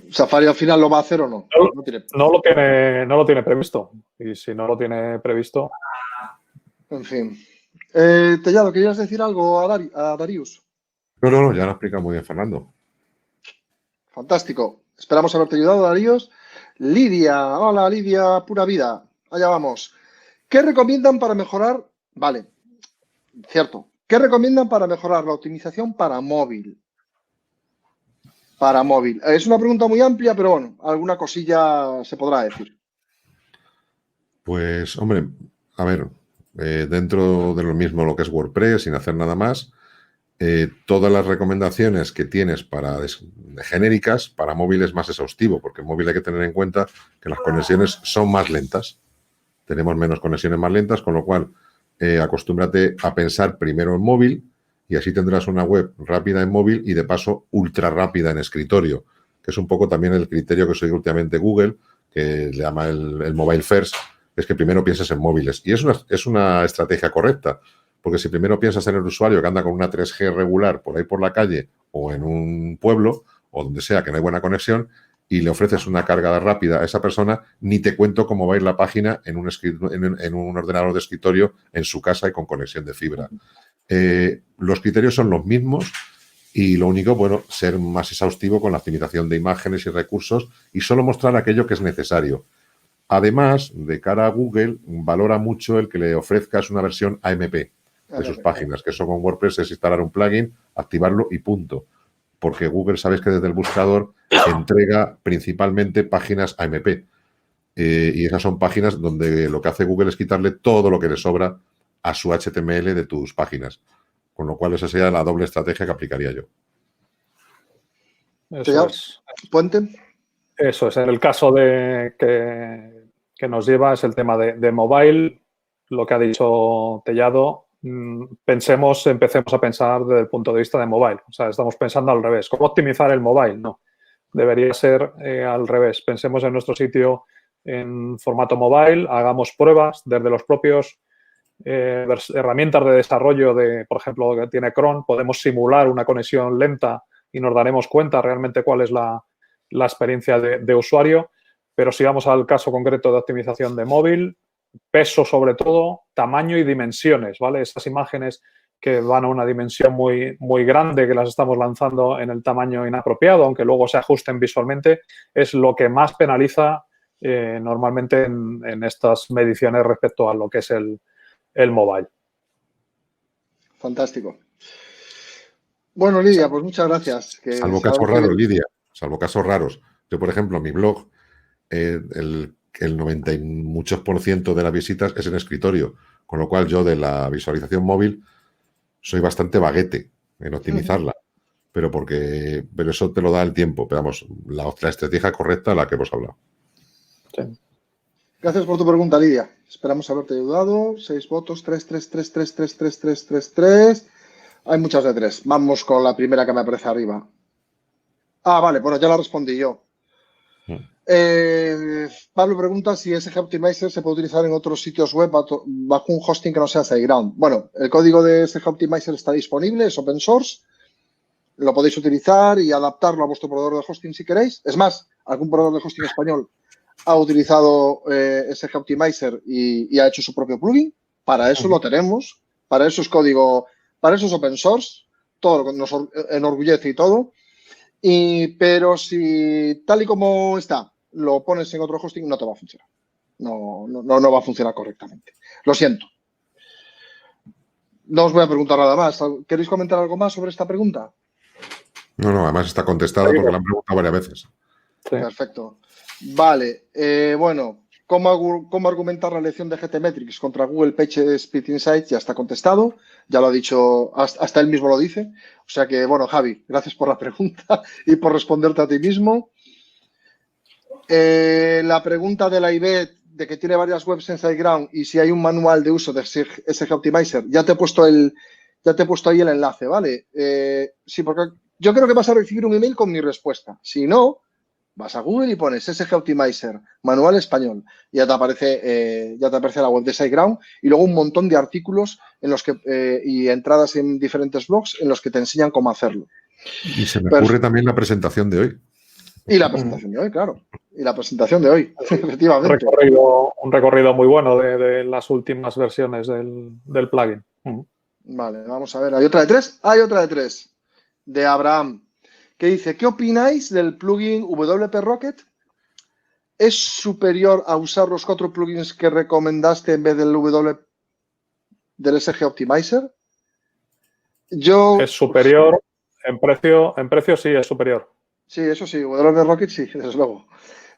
Safari al final lo va a hacer o no. No lo tiene previsto. Y si no lo tiene previsto... En fin. Tellado, ¿querías decir algo a Darius? No, ya lo explica muy bien Fernando. Fantástico. Esperamos haberte ayudado, Darius. Lidia, hola Lidia, pura vida. Allá vamos. ¿Qué recomiendan para mejorar? Vale, cierto. ¿Qué recomiendan para mejorar la optimización para móvil? Para móvil. Es una pregunta muy amplia, pero bueno, alguna cosilla se podrá decir. Pues, hombre, a ver, dentro de lo mismo lo que es WordPress, sin hacer nada más, todas las recomendaciones que tienes genéricas, para móvil es más exhaustivo, porque el móvil hay que tener en cuenta que las conexiones son más lentas. Tenemos menos conexiones más lentas, con lo cual acostúmbrate a pensar primero en móvil y así tendrás una web rápida en móvil y de paso ultra rápida en escritorio, que es un poco también el criterio que sigue últimamente Google, que le llama el mobile first, es que primero pienses en móviles. Y es una estrategia correcta, porque si primero piensas en el usuario que anda con una 3G regular por ahí por la calle o en un pueblo o donde sea que no hay buena conexión y le ofreces una carga rápida a esa persona, ni te cuento cómo va a ir la página en un ordenador de escritorio en su casa y con conexión de fibra. Los criterios son los mismos y lo único, bueno, ser más exhaustivo con la optimización de imágenes y recursos y solo mostrar aquello que es necesario. Además, de cara a Google, valora mucho el que le ofrezcas una versión AMP de sus páginas, que eso con WordPress es instalar un plugin, activarlo y punto. Porque Google, sabes que desde el buscador entrega principalmente páginas AMP. Y esas son páginas donde lo que hace Google es quitarle todo lo que le sobra a su HTML de tus páginas. Con lo cual esa sería la doble estrategia que aplicaría yo. Eso es. ¿Puente? Eso es. En el caso de que nos lleva es el tema de mobile. Lo que ha dicho Tellado, empecemos a pensar desde el punto de vista de mobile. O sea, estamos pensando al revés. ¿Cómo optimizar el mobile? No. Debería ser al revés. Pensemos en nuestro sitio en formato mobile, hagamos pruebas desde los propios herramientas de desarrollo por ejemplo, que tiene Chrome, podemos simular una conexión lenta y nos daremos cuenta realmente cuál es la experiencia de usuario. Pero si vamos al caso concreto de optimización de móvil, peso sobre todo, tamaño y dimensiones, ¿vale? Esas imágenes que van a una dimensión muy, muy grande, que las estamos lanzando en el tamaño inapropiado, aunque luego se ajusten visualmente, es lo que más penaliza normalmente en estas mediciones respecto a lo que es el mobile. Fantástico. Bueno, Lidia, pues muchas gracias. Salvo casos raros, Lidia, salvo casos raros. Yo, por ejemplo, mi blog, el 90 y muchos % de las visitas es en escritorio, con lo cual yo de la visualización móvil soy bastante baguete en optimizarla, pero eso te lo da el tiempo. Pero vamos, la estrategia correcta la que hemos hablado. Sí. Gracias por tu pregunta, Lidia. Esperamos haberte ayudado. 6 votos, 3, 3, 3, 3, 3, 3, 3, 3, 3. Hay muchas de 3. Vamos con la primera que me aparece arriba. Ah, vale, bueno, ya la respondí yo. Pablo pregunta si SG Optimizer se puede utilizar en otros sitios web bajo un hosting que no sea SiteGround. Bueno, el código de SG Optimizer está disponible, es open source. Lo podéis utilizar y adaptarlo a vuestro proveedor de hosting si queréis. Es más, algún proveedor de hosting español ha utilizado SG Optimizer y ha hecho su propio plugin. Para eso lo tenemos. Para eso es código, para eso es open source. Todo nos enorgullece y todo. Pero si tal y como está, lo pones en otro hosting, no te va a funcionar. No va a funcionar correctamente. Lo siento. No os voy a preguntar nada más. ¿Queréis comentar algo más sobre esta pregunta? No, además está contestada porque la han preguntado varias veces. Sí. Perfecto. Vale, bueno, ¿cómo argumentar la elección de GTmetrix contra Google PageSpeed Insights? Ya está contestado, ya lo ha dicho, hasta él mismo lo dice. O sea que, bueno, Javi, gracias por la pregunta y por responderte a ti mismo. La pregunta de la IBET, de que tiene varias webs en SiteGround y si hay un manual de uso de SG Optimizer, ya te he puesto ahí el enlace, ¿vale? Sí, porque yo creo que vas a recibir un email con mi respuesta. Si no, vas a Google y pones SG Optimizer, manual español, y ya te aparece la web de SiteGround y luego un montón de artículos en los que y entradas en diferentes blogs en los que te enseñan cómo hacerlo. Y se me ocurre también la presentación de hoy. Y la presentación de hoy, claro. Y la presentación de hoy, efectivamente. Un recorrido muy bueno de las últimas versiones del plugin. Vale, vamos a ver. ¿Hay otra de 3? Hay otra de 3. De Abraham, que dice, ¿qué opináis del plugin WP Rocket? ¿Es superior a usar los 4 plugins que recomendaste en vez del del SG Optimizer? Es superior, en precio sí es superior. Sí, eso sí, WP Rocket sí, desde luego.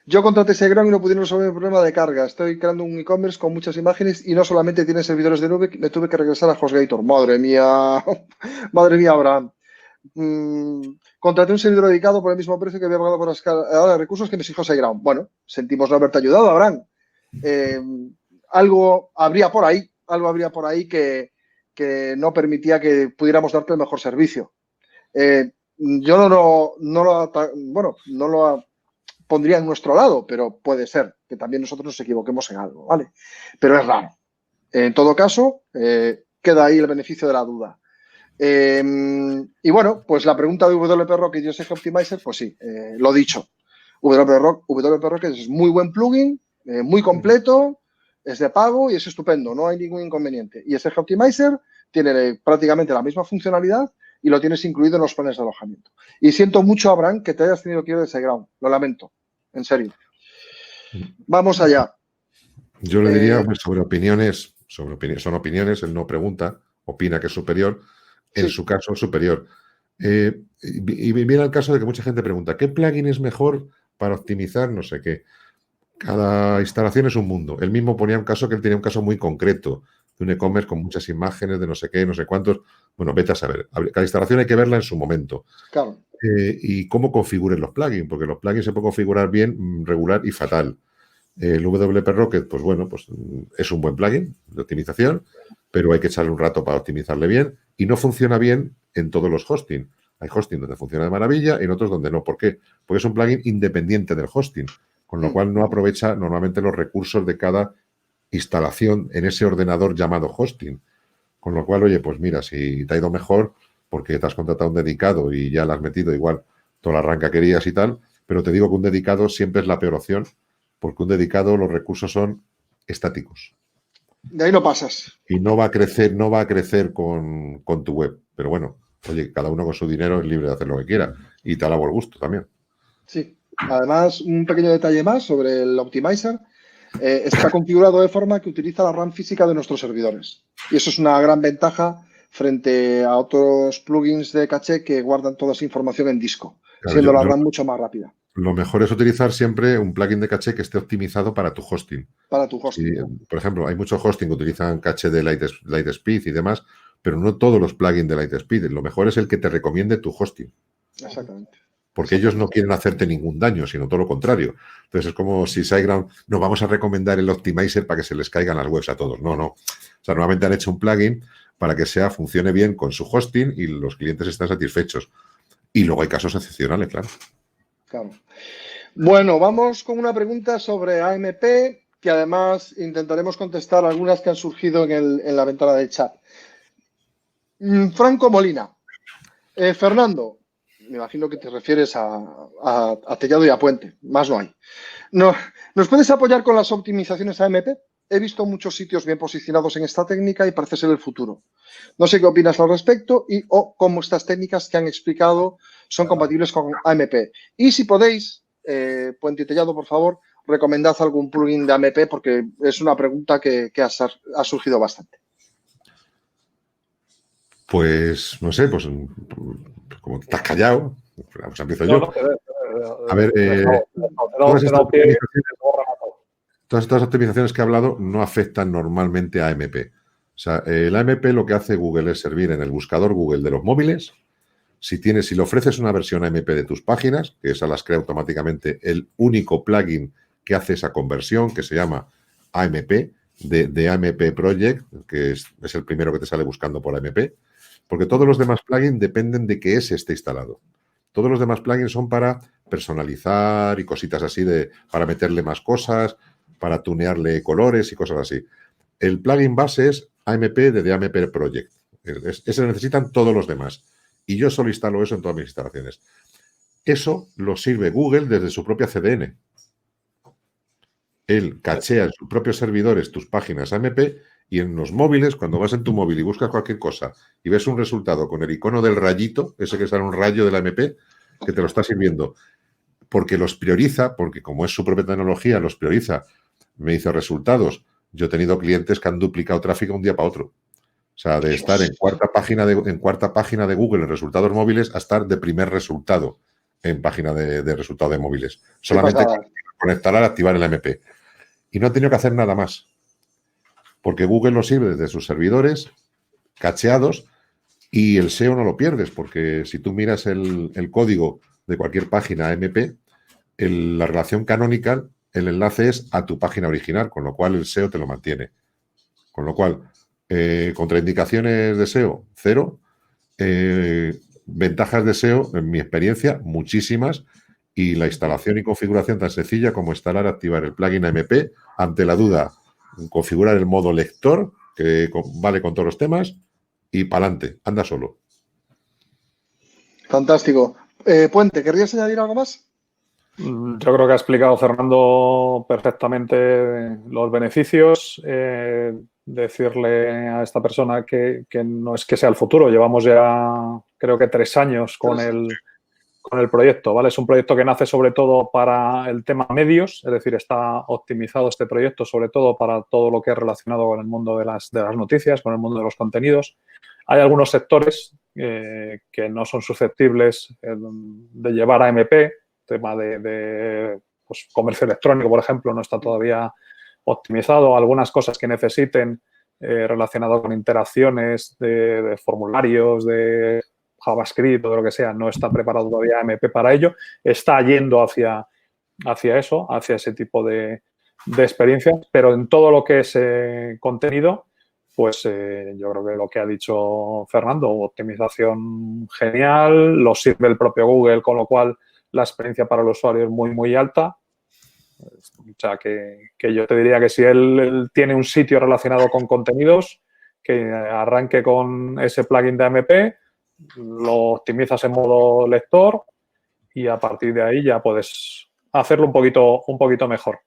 Yo contraté SiteGround y no pudieron resolver el problema de carga. Estoy creando un e-commerce con muchas imágenes y no solamente tiene servidores de nube, me tuve que regresar a HostGator. Madre mía, Abraham. Contraté un servidor dedicado por el mismo precio que había pagado por la escala de recursos que me exigió SiteGround. Bueno, sentimos no haberte ayudado, Abraham. Algo habría por ahí que no permitía que pudiéramos darte el mejor servicio. Yo no lo pondría en nuestro lado, pero puede ser que también nosotros nos equivoquemos en algo, ¿vale? Pero es raro. En todo caso, queda ahí el beneficio de la duda. Y bueno, pues la pregunta de WP Rocket y SG Optimizer, pues sí, lo dicho. WP Rocket es muy buen plugin, muy completo, es de pago y es estupendo, no hay ningún inconveniente. Y SG Optimizer tiene prácticamente la misma funcionalidad y lo tienes incluido en los planes de alojamiento. Y siento mucho, Abraham, que te hayas tenido que ir de SiteGround. Lo lamento, en serio. Vamos allá. Yo le diría sobre opiniones, son opiniones, él no pregunta, opina que es superior, en su caso es superior. Y viene el caso de que mucha gente pregunta, ¿qué plugin es mejor para optimizar no sé qué? Cada instalación es un mundo. Él mismo ponía un caso que él tenía un caso muy concreto de un e-commerce con muchas imágenes de no sé qué, no sé cuántos. Bueno, vete a saber. Cada instalación hay que verla en su momento. Claro. Y cómo configuren los plugins, porque los plugins se pueden configurar bien, regular y fatal. El WP Rocket, pues bueno, pues es un buen plugin de optimización, pero hay que echarle un rato para optimizarle bien y no funciona bien en todos los hosting. Hay hosting donde funciona de maravilla y en otros donde no. ¿Por qué? Porque es un plugin independiente del hosting, con lo cual no aprovecha normalmente los recursos de cada instalación en ese ordenador llamado hosting. Con lo cual, oye, pues mira, si te ha ido mejor porque te has contratado un dedicado y ya le has metido igual toda la ranca que querías y tal, pero te digo que un dedicado siempre es la peor opción porque un dedicado los recursos son estáticos. De ahí no pasas. Y no va a crecer con tu web. Pero bueno, oye, cada uno con su dinero es libre de hacer lo que quiera. Y te alabo el gusto también. Sí. Además, un pequeño detalle más sobre el Optimizer. Está configurado de forma que utiliza la RAM física de nuestros servidores. Y eso es una gran ventaja frente a otros plugins de caché que guardan toda esa información en disco, Claro, siendo la RAM mucho más rápida. Lo mejor es utilizar siempre un plugin de caché que esté optimizado para tu hosting. Para tu hosting. Por ejemplo, hay muchos hosting que utilizan caché de Lightspeed y demás, pero no todos los plugins de Lightspeed. Lo mejor es el que te recomiende tu hosting. Exactamente. Porque ellos no quieren hacerte ningún daño, sino todo lo contrario. Entonces es como si SiteGround, no, vamos a recomendar el Optimizer para que se les caigan las webs a todos. No, no. O sea, normalmente han hecho un plugin para que funcione bien con su hosting y los clientes están satisfechos. Y luego hay casos excepcionales, claro. Claro. Bueno, vamos con una pregunta sobre AMP, que además intentaremos contestar algunas que han surgido en la ventana del chat. Franco Molina. Fernando, me imagino que te refieres a Tellado y a Puente, más no hay. ¿Nos puedes apoyar con las optimizaciones AMP? He visto muchos sitios bien posicionados en esta técnica y parece ser el futuro. No sé qué opinas al respecto y cómo estas técnicas que han explicado son compatibles con AMP. Y si podéis, Puente y Tellado, por favor, recomendad algún plugin de AMP porque es una pregunta que ha surgido bastante. Pues, no sé, pues como te has callado, pues empiezo yo. A ver, todas estas optimizaciones que he hablado no afectan normalmente a AMP. O sea, el AMP lo que hace Google es servir en el buscador Google de los móviles. Si le ofreces una versión AMP de tus páginas, que esas las crea automáticamente el único plugin que hace esa conversión, que se llama AMP, de AMP Project, que es el primero que te sale buscando por AMP, porque todos los demás plugins dependen de que ese esté instalado. Todos los demás plugins son para personalizar y cositas así, para meterle más cosas, para tunearle colores y cosas así. El plugin base es AMP de AMP Project. Ese lo necesitan todos los demás. Y yo solo instalo eso en todas mis instalaciones. Eso lo sirve Google desde su propia CDN. Él cachea en sus propios servidores tus páginas AMP y en los móviles, cuando vas en tu móvil y buscas cualquier cosa y ves un resultado con el icono del rayito, ese que sale un rayo del AMP, que te lo está sirviendo, porque los prioriza, porque como es su propia tecnología, los prioriza, me dice resultados. Yo he tenido clientes que han duplicado tráfico un día para otro. O sea, de estar en cuarta página de Google en resultados móviles a estar de primer resultado en página de resultado de móviles. Solamente conectar al activar el AMP. Y no ha tenido que hacer nada más. Porque Google lo sirve desde sus servidores cacheados y el SEO no lo pierdes, porque si tú miras el código de cualquier página AMP, la relación canonical, el enlace es a tu página original, con lo cual el SEO te lo mantiene. Con lo cual, contraindicaciones de SEO, cero. Ventajas de SEO, en mi experiencia, muchísimas. Y la instalación y configuración tan sencilla como instalar, activar el plugin AMP. Ante la duda, configurar el modo lector, que vale con todos los temas, y para adelante, anda solo. Fantástico. Puente, ¿querrías añadir algo más? Yo creo que ha explicado Fernando perfectamente los beneficios. Decirle a esta persona que no es que sea el futuro. Llevamos ya, creo que 3 años con el proyecto, ¿vale? Es un proyecto que nace sobre todo para el tema medios, es decir, está optimizado este proyecto sobre todo para todo lo que es relacionado con el mundo de las noticias, con el mundo de los contenidos. Hay algunos sectores que no son susceptibles de llevar AMP, tema de pues, comercio electrónico, por ejemplo, no está todavía optimizado. Algunas cosas que necesiten relacionado con interacciones de formularios, de JavaScript o de lo que sea, no está preparado todavía AMP para ello. Está yendo hacia eso, hacia ese tipo de experiencias, pero en todo lo que es contenido, pues yo creo que lo que ha dicho Fernando, optimización genial, lo sirve el propio Google, con lo cual la experiencia para el usuario es muy, muy alta. O sea, que yo te diría que si él tiene un sitio relacionado con contenidos, que arranque con ese plugin de AMP, lo optimizas en modo lector y a partir de ahí ya puedes hacerlo un poquito mejor.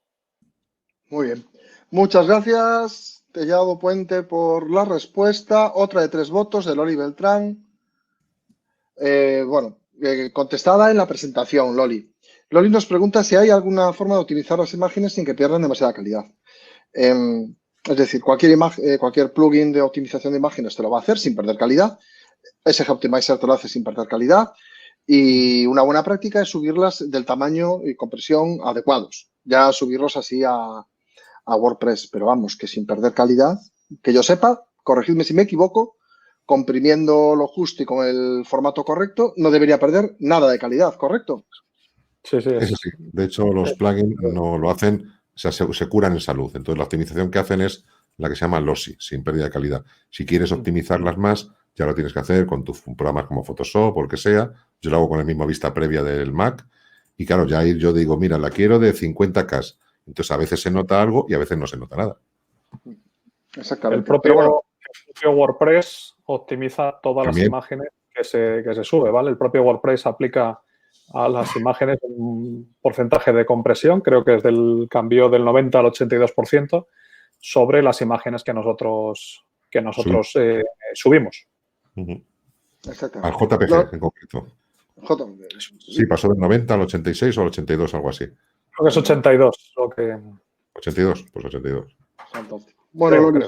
Muy bien. Muchas gracias, Tellado Puente, por la respuesta. Otra de 3 votos de Loli Beltrán. Contestada en la presentación, Loli. Loli nos pregunta si hay alguna forma de optimizar las imágenes sin que pierdan demasiada calidad. Es decir, cualquier plugin de optimización de imágenes te lo va a hacer sin perder calidad. SG Optimizer te lo hace sin perder calidad. Y una buena práctica es subirlas del tamaño y compresión adecuados. Ya subirlos así a WordPress. Pero vamos, que sin perder calidad, que yo sepa, corregidme si me equivoco, comprimiendo lo justo y con el formato correcto, no debería perder nada de calidad, ¿correcto? Sí, sí. Eso sí. De hecho, los plugins no lo hacen, o sea, se curan en salud. Entonces, la optimización que hacen es la que se llama lossy, sin pérdida de calidad. Si quieres optimizarlas más, ya lo tienes que hacer con tus programas como Photoshop o el que sea. Yo lo hago con la misma vista previa del Mac. Y claro, ya ahí yo digo, mira, la quiero de 50K. Entonces, a veces se nota algo y a veces no se nota nada. Exactamente. El propio WordPress optimiza todas las imágenes que se sube, ¿vale? El propio WordPress aplica a las imágenes un porcentaje de compresión, creo que es cambió del 90 al 82% sobre las imágenes que nosotros subimos. Al JPG en concreto. Sí, pasó del 90 al 86 o al 82, algo así. Creo que es 82. 82, pues 82. Fantástico. Bueno, Loli,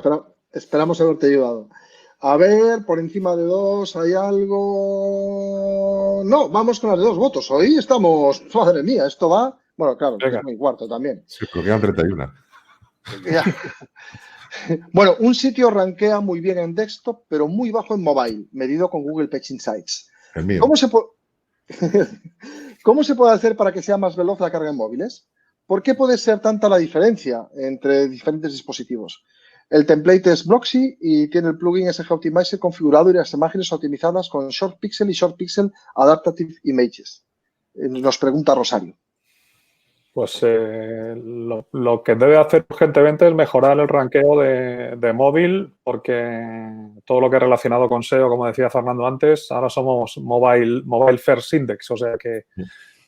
esperamos haberte ayudado. A ver, por encima de 2, ¿hay algo? No, vamos con las de 2 votos. Hoy estamos, madre mía, esto va. Bueno, claro, es muy cuarto también. Sí, pero quedan 31. Bueno, un sitio rankea muy bien en desktop, pero muy bajo en mobile, medido con Google Page Insights. El mío. ¿Cómo se puede hacer para que sea más veloz la carga en móviles? ¿Por qué puede ser tanta la diferencia entre diferentes dispositivos? El template es Bloxy y tiene el plugin SG Optimizer configurado y las imágenes optimizadas con Short Pixel y Short Pixel Adaptive Images. Nos pregunta Rosario. Pues lo que debe hacer urgentemente es mejorar el ranqueo de móvil, porque todo lo que es relacionado con SEO, como decía Fernando antes, ahora somos mobile first index, o sea que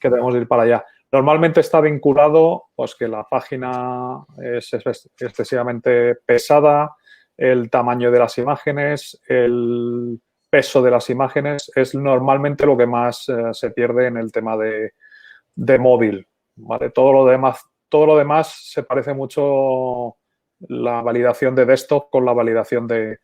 debemos ir para allá. Normalmente está vinculado, pues, que la página es excesivamente pesada, el tamaño de las imágenes, el peso de las imágenes, es normalmente lo que más se pierde en el tema de móvil, ¿vale? Todo lo demás se parece mucho la validación de desktop con la validación de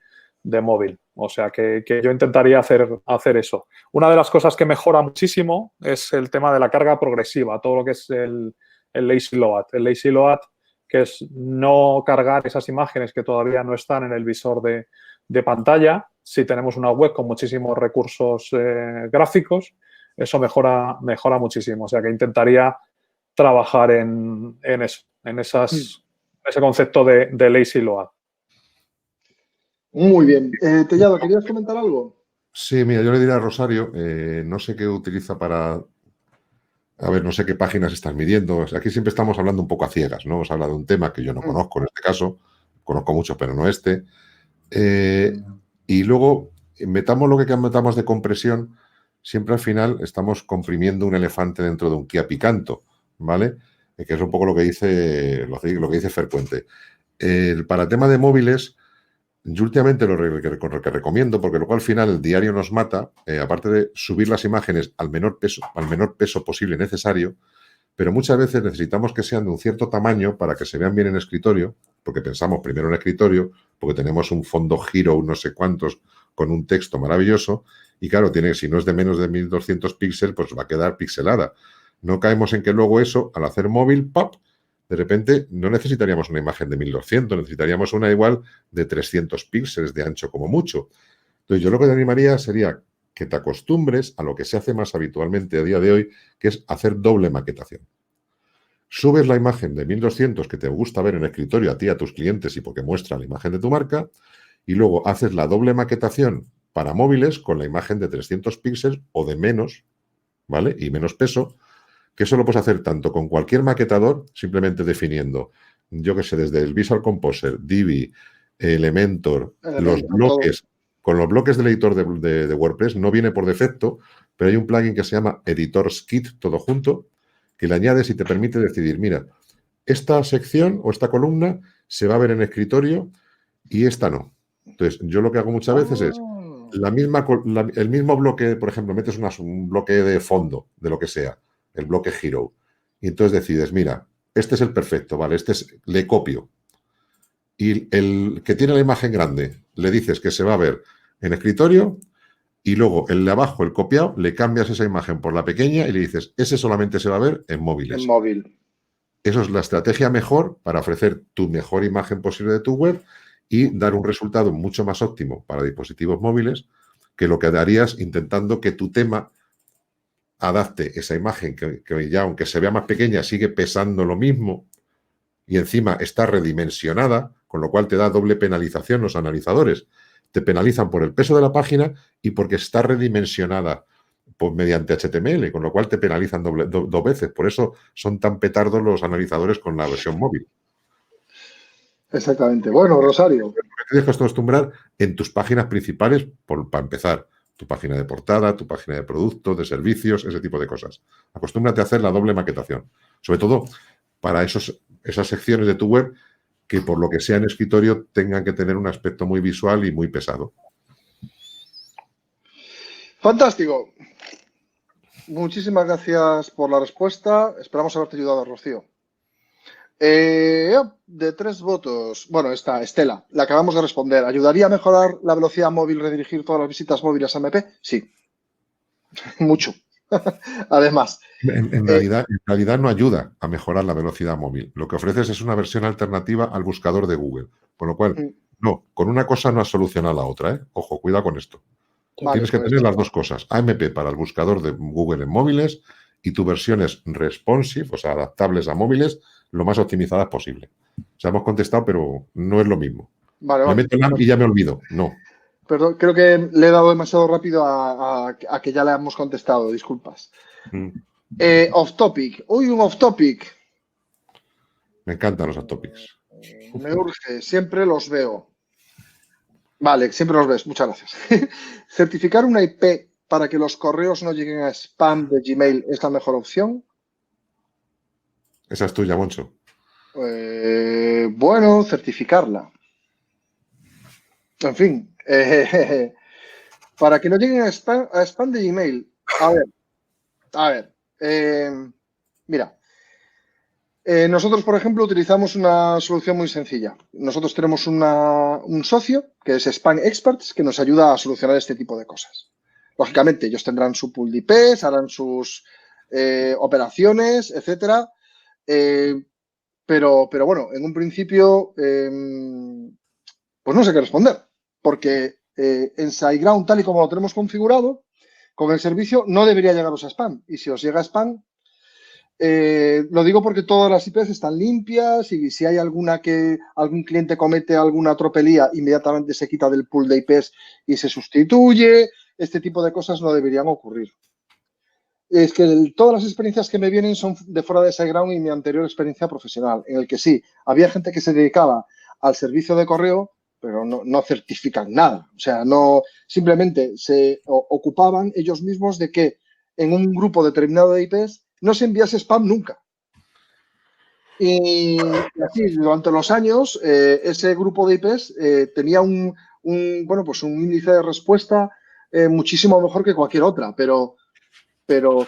móvil. O sea, que yo intentaría hacer eso. Una de las cosas que mejora muchísimo es el tema de la carga progresiva, todo lo que es el lazy load. El lazy load, que es no cargar esas imágenes que todavía no están en el visor de pantalla. Si tenemos una web con muchísimos recursos gráficos, eso mejora muchísimo. O sea, que intentaría trabajar en eso, en ese concepto de lazy load. Muy bien. Tellado, ¿querías comentar algo? Sí, mira, yo le diría a Rosario, no sé qué utiliza para... A ver, no sé qué páginas estás midiendo. Aquí siempre estamos hablando un poco a ciegas, ¿no? Os habla de un tema que yo no conozco en este caso. Conozco mucho, pero no este. Y luego, metamos lo que metamos de compresión, siempre al final estamos comprimiendo un elefante dentro de un Kia Picanto, ¿vale? Que es un poco lo que dice Fer Puente. Para el tema de móviles, yo últimamente lo que recomiendo, porque luego al final el diario nos mata, aparte de subir las imágenes al menor peso posible necesario, pero muchas veces necesitamos que sean de un cierto tamaño para que se vean bien en escritorio, porque pensamos primero en escritorio, porque tenemos un fondo giro, un no sé cuántos, con un texto maravilloso, y claro, si no es de menos de 1200 píxeles, pues va a quedar pixelada. No caemos en que luego eso, al hacer móvil, ¡pop!, de repente no necesitaríamos una imagen de 1200, necesitaríamos una igual de 300 píxeles de ancho como mucho. Entonces yo lo que te animaría sería que te acostumbres a lo que se hace más habitualmente a día de hoy, que es hacer doble maquetación. subes la imagen de 1200 que te gusta ver en el escritorio a ti, a tus clientes y porque muestra la imagen de tu marca, y luego haces la doble maquetación para móviles con la imagen de 300 píxeles o de menos, ¿vale? Y menos peso, que eso lo puedes hacer tanto con cualquier maquetador, simplemente definiendo, yo qué sé, desde el Visual Composer, Divi, Elementor, los bloques, todo. Con los bloques del editor de WordPress no viene por defecto, pero hay un plugin que se llama Editor Skit, todo junto, que le añades y te permite decidir, mira, esta sección o esta columna se va a ver en escritorio y esta no. Entonces, yo lo que hago muchas veces es el mismo bloque, por ejemplo, metes un bloque de fondo, de lo que sea, el bloque Hero, y entonces decides, mira, este es el perfecto, ¿vale? Le copio. Y el que tiene la imagen grande, le dices que se va a ver en escritorio y luego el de abajo, el copiado, le cambias esa imagen por la pequeña y le dices, ese solamente se va a ver en móviles. En móvil. Eso es la estrategia mejor para ofrecer tu mejor imagen posible de tu web y dar un resultado mucho más óptimo para dispositivos móviles que lo que darías intentando que tu tema adapte esa imagen que ya, aunque se vea más pequeña, sigue pesando lo mismo y encima está redimensionada, con lo cual te da doble penalización los analizadores. Te penalizan por el peso de la página y porque está redimensionada mediante HTML, con lo cual te penalizan dos veces. Por eso son tan petardos los analizadores con la versión móvil. Exactamente. Bueno, Rosario. Te tienes que acostumbrar en tus páginas principales, para empezar, tu página de portada, tu página de productos, de servicios, ese tipo de cosas. Acostúmbrate a hacer la doble maquetación. Sobre todo para esas secciones de tu web que por lo que sea en escritorio tengan que tener un aspecto muy visual y muy pesado. Fantástico. Muchísimas gracias por la respuesta. Esperamos haberte ayudado, Rocío. De 3 votos. Bueno, esta, Estela, la acabamos de responder. ¿Ayudaría a mejorar la velocidad móvil, redirigir todas las visitas móviles a MP? Sí. Mucho. Además. En realidad no ayuda a mejorar la velocidad móvil. Lo que ofreces es una versión alternativa al buscador de Google. Con lo cual, no, con una cosa no has solucionado la otra, ¿eh? Ojo, cuidado con esto. Vale, tienes que tener las dos cosas. AMP para el buscador de Google en móviles y tu versiones responsive, o sea, adaptables a móviles, lo más optimizadas posible. O sea, hemos contestado, pero no es lo mismo. Vale, me meto y ya me olvido. No. Perdón, creo que le he dado demasiado rápido a que ya le hemos contestado. Disculpas. Off topic. Uy, un off topic. Me encantan los off topics. Me urge. Siempre los veo. Vale, siempre los ves. Muchas gracias. ¿Certificar una IP para que los correos no lleguen a spam de Gmail es la mejor opción? Esa es tuya, Moncho. Bueno, certificarla. En fin. Para que no lleguen a spam de Gmail. A ver. Mira. Nosotros, por ejemplo, utilizamos una solución muy sencilla. Nosotros tenemos un socio, que es Spam Experts, que nos ayuda a solucionar este tipo de cosas. Lógicamente, ellos tendrán su pool de IPs, harán sus operaciones, etcétera. Pero bueno, en un principio, pues no sé qué responder. Porque en SiteGround, tal y como lo tenemos configurado, con el servicio no debería llegaros a spam. Y si os llega a spam, lo digo porque todas las IPs están limpias y si hay algún cliente comete alguna tropelía, inmediatamente se quita del pool de IPs y se sustituye. Este tipo de cosas no deberían ocurrir. Es que todas las experiencias que me vienen son de fuera de SiteGround y mi anterior experiencia profesional, en el que sí, había gente que se dedicaba al servicio de correo, pero no certifican nada. O sea, no simplemente se ocupaban ellos mismos de que en un grupo determinado de IPs no se enviase spam nunca. Y así, durante los años, ese grupo de IPs tenía un índice de respuesta muchísimo mejor que cualquier otra, pero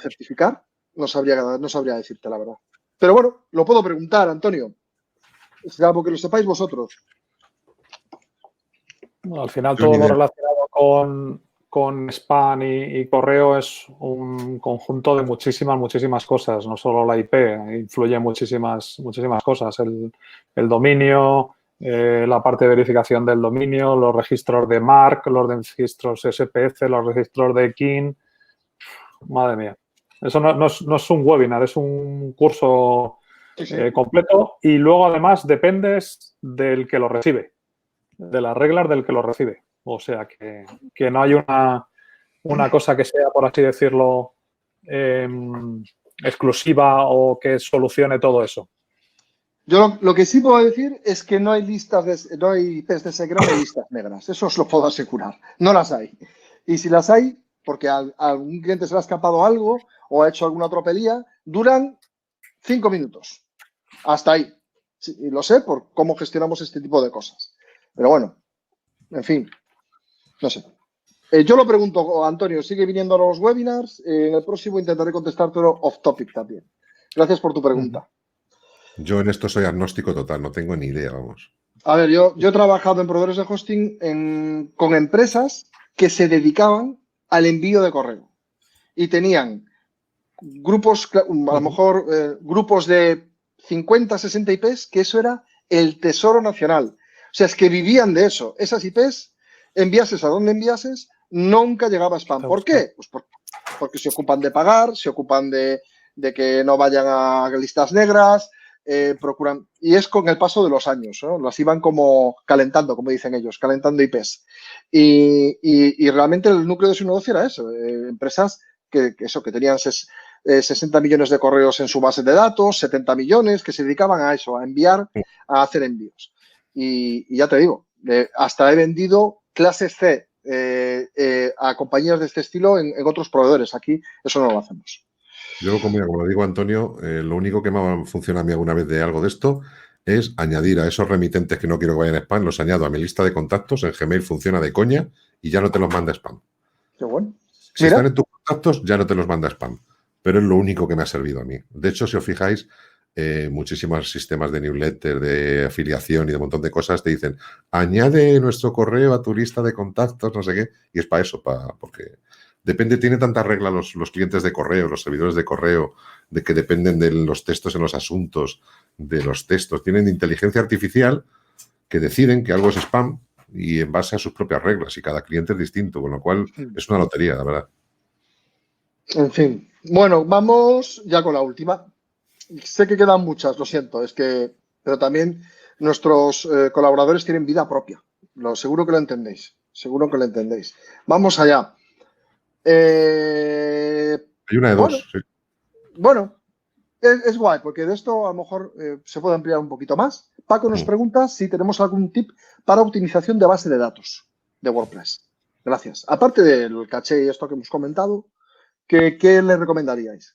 certificar no sabría decirte la verdad. Pero bueno, lo puedo preguntar, Antonio. Será porque lo sepáis vosotros. Bueno, al final todo lo relacionado con spam y correo es un conjunto de muchísimas cosas, no solo la IP, influye muchísimas cosas, el dominio, la parte de verificación del dominio, los registros de MARC, los registros SPF, los registros de KIN. Madre mía, eso no es un webinar, es un curso completo, y luego además dependes del que lo recibe, de las reglas del que lo recibe. O sea que no hay una cosa que sea, por así decirlo, exclusiva o que solucione todo eso. Yo lo que sí puedo decir es que no hay no hay IPs de secreto ni listas negras. Eso os lo puedo asegurar. No las hay. Y si las hay, porque a algún cliente se le ha escapado algo o ha hecho alguna tropelía, duran 5 minutos. Hasta ahí. Sí, y lo sé por cómo gestionamos este tipo de cosas. Pero bueno, en fin, no sé. Yo lo pregunto, Antonio, sigue viniendo a los webinars. En el próximo intentaré contestártelo off topic también. Gracias por tu pregunta. Yo en esto soy agnóstico total, no tengo ni idea, vamos. A ver, yo he trabajado en proveedores de hosting con empresas que se dedicaban al envío de correo y tenían grupos, a lo mejor grupos de 50, 60 IPs, que eso era el tesoro nacional. O sea, es que vivían de eso. Esas IPs, enviases a donde enviases, nunca llegaba spam. ¿Por qué? Pues porque se ocupan de pagar, se ocupan de que no vayan a listas negras, procuran. Y es con el paso de los años, ¿no? Las iban como calentando, como dicen ellos, calentando IPs. Y realmente el núcleo de su negocio era eso, empresas que tenían 60 millones de correos en su base de datos, 70 millones, que se dedicaban a eso, a enviar, a hacer envíos. Y ya te digo, hasta he vendido clases C a compañías de este estilo en otros proveedores. Aquí eso no lo hacemos. Yo, como lo digo, Antonio, lo único que me ha funcionado a mí alguna vez de algo de esto es añadir a esos remitentes que no quiero que vayan a spam, los añado a mi lista de contactos. En Gmail funciona de coña y ya no te los manda spam. Qué bueno. Si están en tus contactos, ya no te los manda spam. Pero es lo único que me ha servido a mí. De hecho, si os fijáis, muchísimos sistemas de newsletter, de afiliación y de un montón de cosas te dicen, añade nuestro correo a tu lista de contactos, no sé qué, y es para eso, porque depende, tiene tantas reglas los clientes de correo, los servidores de correo, de que dependen de los textos en los asuntos, de los textos, tienen inteligencia artificial que deciden que algo es spam y en base a sus propias reglas, y cada cliente es distinto, con lo cual es una lotería, la verdad. En fin, bueno, vamos ya con la última. Sé que quedan muchas, lo siento, pero también nuestros colaboradores tienen vida propia. Seguro que lo entendéis, Vamos allá. Hay una de dos, sí. Bueno, es guay, porque de esto a lo mejor se puede ampliar un poquito más. Paco nos pregunta si tenemos algún tip para optimización de base de datos de WordPress. Gracias. Aparte del caché y esto que hemos comentado, ¿qué le recomendaríais?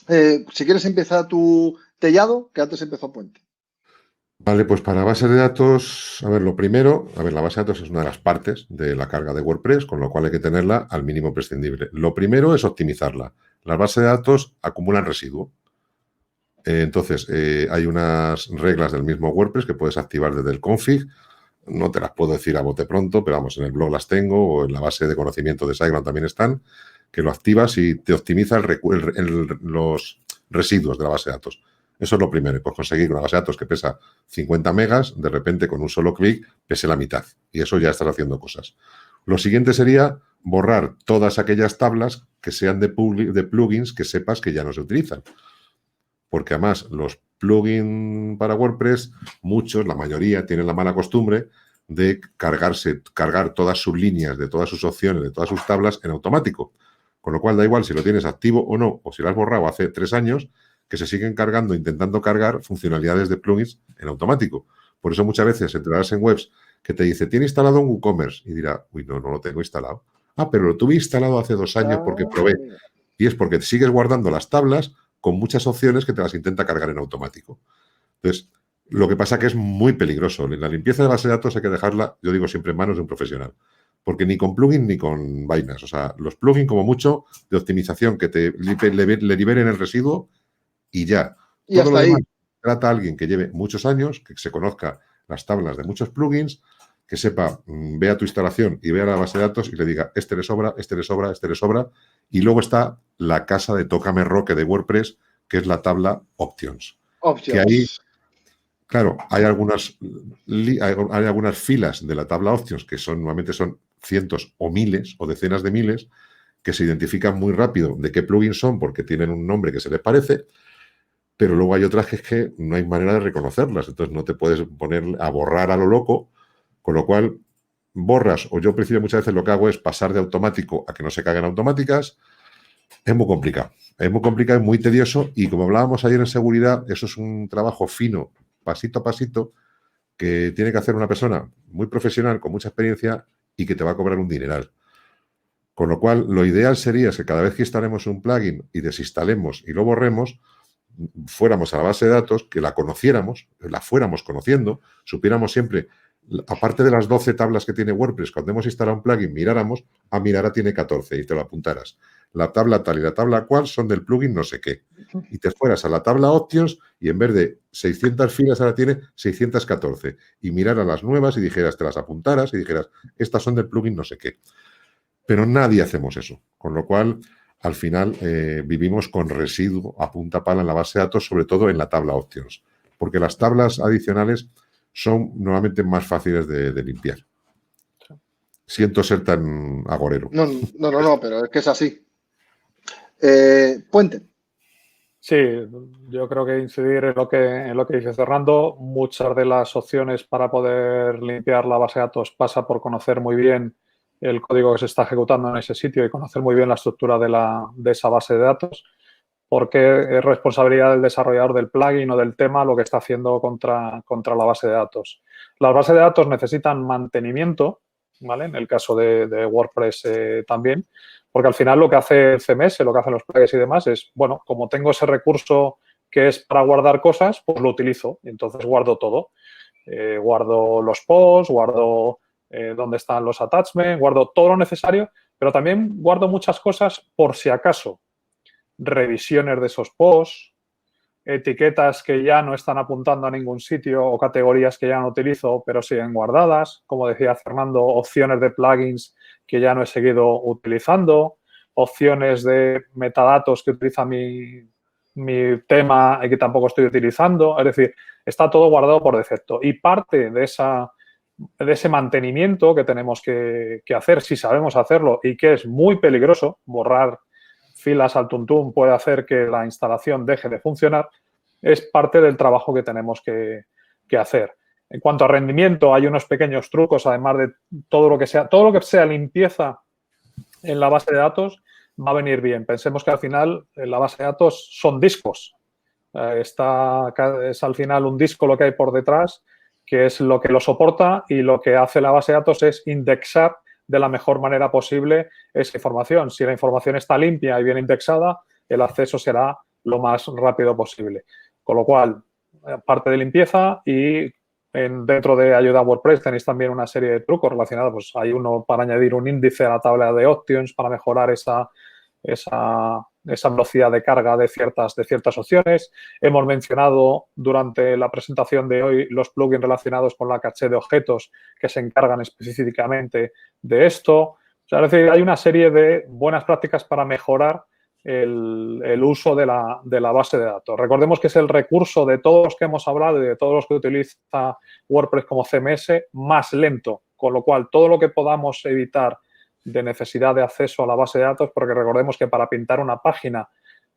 Si quieres empezar tu Tellado, que antes empezó Puente. Vale, pues para base de datos, a ver, lo primero, la base de datos es una de las partes de la carga de WordPress, con lo cual hay que tenerla al mínimo prescindible. Lo primero es optimizarla. Las bases de datos acumulan residuo. Entonces, hay unas reglas del mismo WordPress que puedes activar desde el config. No te las puedo decir a bote pronto, pero vamos, en el blog las tengo o en la base de conocimiento de SiteGround también están, que lo activas y te optimiza los residuos de la base de datos. Eso es lo primero. Pues conseguir una base de datos que pesa 50 megas, de repente con un solo clic pese la mitad. Y eso ya estás haciendo cosas. Lo siguiente sería borrar todas aquellas tablas que sean de plugins que sepas que ya no se utilizan. Porque además los plugins para WordPress, muchos, la mayoría, tienen la mala costumbre de cargar todas sus líneas, de todas sus opciones, de todas sus tablas en automático. Con lo cual da igual si lo tienes activo o no, o si lo has borrado hace 3 años, que se siguen intentando cargar funcionalidades de plugins en automático. Por eso muchas veces entrarás en webs que te dice, tiene instalado un WooCommerce, y dirá, uy, no lo tengo instalado. Ah, pero lo tuve instalado hace 2 años porque probé. Y es porque sigues guardando las tablas con muchas opciones que te las intenta cargar en automático. Entonces, lo que pasa que es muy peligroso. La limpieza de base de datos hay que dejarla, yo digo siempre, en manos de un profesional. Porque ni con plugin ni con vainas. O sea, los plugins como mucho de optimización que le liberen el residuo y ya. Y todo lo demás trata a alguien que lleve muchos años, que se conozca las tablas de muchos plugins, que sepa, vea tu instalación y vea la base de datos y le diga, este le sobra, este le sobra, este le sobra. Y luego está la casa de Tócame Roque de WordPress, que es la tabla Options. Que ahí, claro, hay algunas filas de la tabla Options que normalmente son cientos o miles o decenas de miles, que se identifican muy rápido de qué plugins son porque tienen un nombre que se les parece. pero luego hay otras que es que no hay manera de reconocerlas, entonces no te puedes poner a borrar a lo loco, con lo cual borras, o yo al principio muchas veces lo que hago es pasar de automático a que no se caguen automáticas. Es muy complicado, es muy tedioso y como hablábamos ayer en seguridad, eso es un trabajo fino, pasito a pasito, que tiene que hacer una persona muy profesional, con mucha experiencia y que te va a cobrar un dineral. Con lo cual, lo ideal sería que cada vez que instalemos un plugin y desinstalemos y lo borremos, fuéramos a la base de datos, que la conociéramos, la fuéramos conociendo, supiéramos siempre, aparte de las 12 tablas que tiene WordPress, cuando hemos instalado un plugin, miráramos, mira, ahora tiene 14 y te lo apuntaras. La tabla tal y la tabla cual son del plugin no sé qué. Y te fueras a la tabla Options y en vez de 600 filas ahora tiene 614. Y miraras las nuevas y dijeras, te las apuntaras y dijeras, estas son del plugin no sé qué. Pero nadie hacemos eso. Con lo cual, al final, vivimos con residuo a punta pala en la base de datos, sobre todo en la tabla Options. Porque las tablas adicionales son normalmente más fáciles de limpiar. Siento ser tan agorero. No, pero es que es así. Puente. Sí, yo creo que incidir en lo que dice Fernando, muchas de las opciones para poder limpiar la base de datos pasa por conocer muy bien el código que se está ejecutando en ese sitio y conocer muy bien la estructura de esa base de datos, porque es responsabilidad del desarrollador del plugin o del tema lo que está haciendo contra la base de datos. Las bases de datos necesitan mantenimiento, ¿vale? En el caso de WordPress también, porque al final lo que hace el CMS, lo que hacen los plugins y demás es, bueno, como tengo ese recurso que es para guardar cosas, pues lo utilizo y entonces guardo todo. Guardo los posts, guardo dónde están los attachments, guardo todo lo necesario, pero también guardo muchas cosas por si acaso. Revisiones de esos posts, etiquetas que ya no están apuntando a ningún sitio o categorías que ya no utilizo pero siguen guardadas, como decía Fernando, opciones de plugins que ya no he seguido utilizando, opciones de metadatos que utiliza mi tema y que tampoco estoy utilizando, es decir, está todo guardado por defecto y parte de ese mantenimiento que tenemos que hacer si sabemos hacerlo y que es muy peligroso, borrar filas al tuntún puede hacer que la instalación deje de funcionar, es parte del trabajo que tenemos que hacer. En cuanto a rendimiento, hay unos pequeños trucos, además de todo lo que sea limpieza en la base de datos, va a venir bien. Pensemos que al final en la base de datos son discos. Es al final un disco lo que hay por detrás, que es lo que lo soporta y lo que hace la base de datos es indexar de la mejor manera posible esa información. Si la información está limpia y bien indexada, el acceso será lo más rápido posible. Con lo cual, parte de limpieza y dentro de ayuda a WordPress tenéis también una serie de trucos relacionados. Pues hay uno para añadir un índice a la tabla de options para mejorar esa velocidad de carga de ciertas opciones. Hemos mencionado durante la presentación de hoy los plugins relacionados con la caché de objetos que se encargan específicamente de esto. O sea, es decir, hay una serie de buenas prácticas para mejorar el uso de la base de datos. Recordemos que es el recurso de todos los que hemos hablado y de todos los que utiliza WordPress como CMS más lento, con lo cual todo lo que podamos evitar de necesidad de acceso a la base de datos, porque recordemos que para pintar una página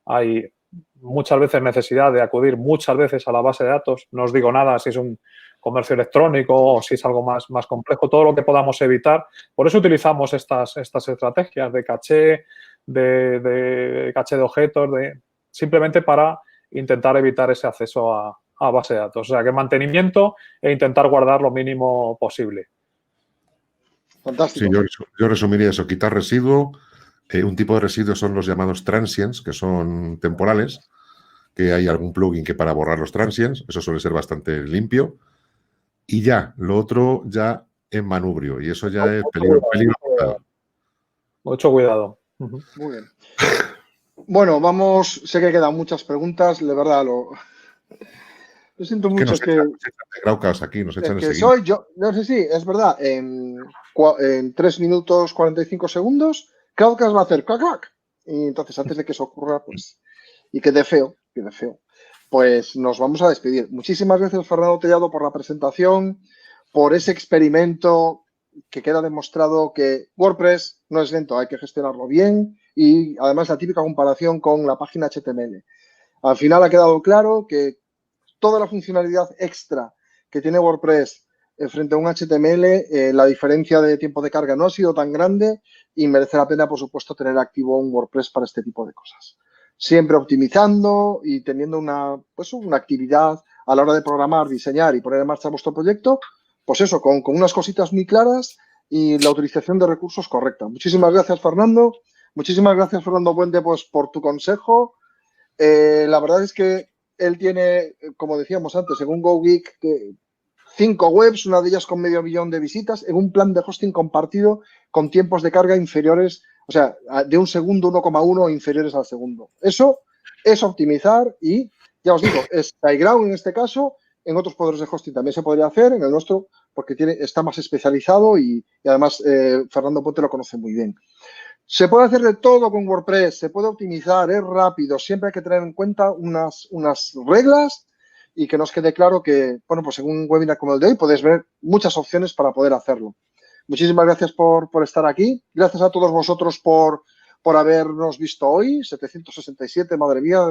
hay muchas veces necesidad de acudir muchas veces a la base de datos. No os digo nada si es un comercio electrónico o si es algo más complejo, todo lo que podamos evitar. Por eso utilizamos estas estrategias de caché, de caché de objetos, simplemente para intentar evitar ese acceso a base de datos. O sea, que mantenimiento e intentar guardar lo mínimo posible. Fantástico. Sí, yo resumiría eso, quitar residuo. Un tipo de residuos son los llamados transients, que son temporales, que hay algún plugin que para borrar los transients, eso suele ser bastante limpio. Y ya, lo otro ya en manubrio, y eso ya es peligro. Mucho cuidado. Muy bien. Bueno, vamos, sé que quedan muchas preguntas, de verdad, lo siento mucho. Nos echan de Graucas aquí, nos echan que soy yo, no sé si, es verdad, en 3 minutos 45 segundos, Crowdcast va a hacer crack, crack. Y entonces, antes de que eso ocurra, pues, y quede feo, pues nos vamos a despedir. Muchísimas gracias, Fernando Tellado, por la presentación, por ese experimento que queda demostrado que WordPress no es lento, hay que gestionarlo bien y además la típica comparación con la página HTML. Al final ha quedado claro que toda la funcionalidad extra que tiene WordPress frente a un HTML, la diferencia de tiempo de carga no ha sido tan grande y merece la pena, por supuesto, tener activo un WordPress para este tipo de cosas. Siempre optimizando y teniendo una actividad a la hora de programar, diseñar y poner en marcha vuestro proyecto, pues eso, con unas cositas muy claras y la utilización de recursos correcta. Muchísimas gracias, Fernando. Muchísimas gracias, Fernando Puente, pues por tu consejo. La verdad es que él tiene, como decíamos antes, según GoGeek, 5 webs, una de ellas con 500.000 de visitas, en un plan de hosting compartido con tiempos de carga inferiores, o sea, de un segundo, 1,1 o inferiores al segundo. Eso es optimizar y, ya os digo, es SiteGround en este caso, en otros poderes de hosting también se podría hacer, en el nuestro, porque está más especializado y además Fernando Puente lo conoce muy bien. Se puede hacer de todo con WordPress, se puede optimizar, es rápido, siempre hay que tener en cuenta unas reglas y que nos quede claro que, bueno, pues en un webinar como el de hoy podéis ver muchas opciones para poder hacerlo. Muchísimas gracias por estar aquí. Gracias a todos vosotros por habernos visto hoy. 767, madre mía.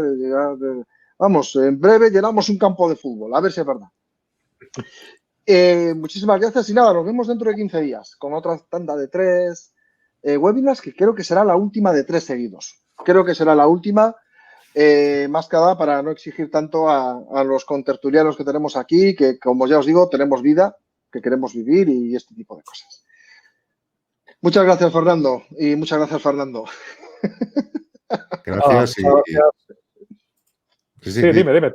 Vamos, en breve llenamos un campo de fútbol, a ver si es verdad. Muchísimas gracias y nada, nos vemos dentro de 15 días con otra tanda de 3 webinars que creo que será la última de 3 seguidos. Creo que será la última. Más que nada para no exigir tanto a los contertulianos que tenemos aquí, que como ya os digo, tenemos vida, que queremos vivir y este tipo de cosas. Muchas gracias, Fernando, y muchas gracias, Fernando. Gracias. Sí, dime.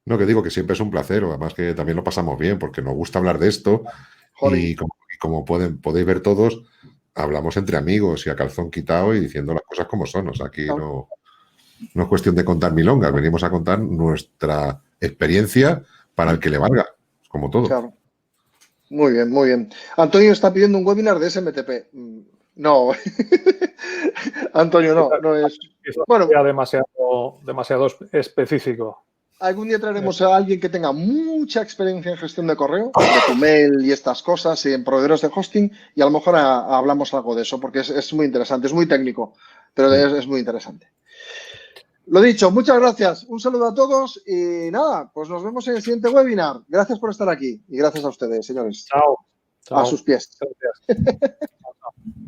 No, que digo que siempre es un placer, además que también lo pasamos bien, porque nos gusta hablar de esto. Y como podéis ver todos, hablamos entre amigos y a calzón quitado y diciendo las cosas como son. O sea, aquí no es cuestión de contar milongas, venimos a contar nuestra experiencia para el que le valga, como todo. Claro. Muy bien, muy bien. Antonio está pidiendo un webinar de SMTP. No, Antonio, no es. Bueno, demasiado específico. Algún día traeremos a alguien que tenga mucha experiencia en gestión de correo, de tu mail y estas cosas, y en proveedores de hosting, y a lo mejor hablamos algo de eso, porque es muy interesante, es muy técnico, pero es muy interesante. Lo dicho, muchas gracias. Un saludo a todos y nada, pues nos vemos en el siguiente webinar. Gracias por estar aquí y gracias a ustedes, señores. Chao. A sus pies. Gracias. Chao.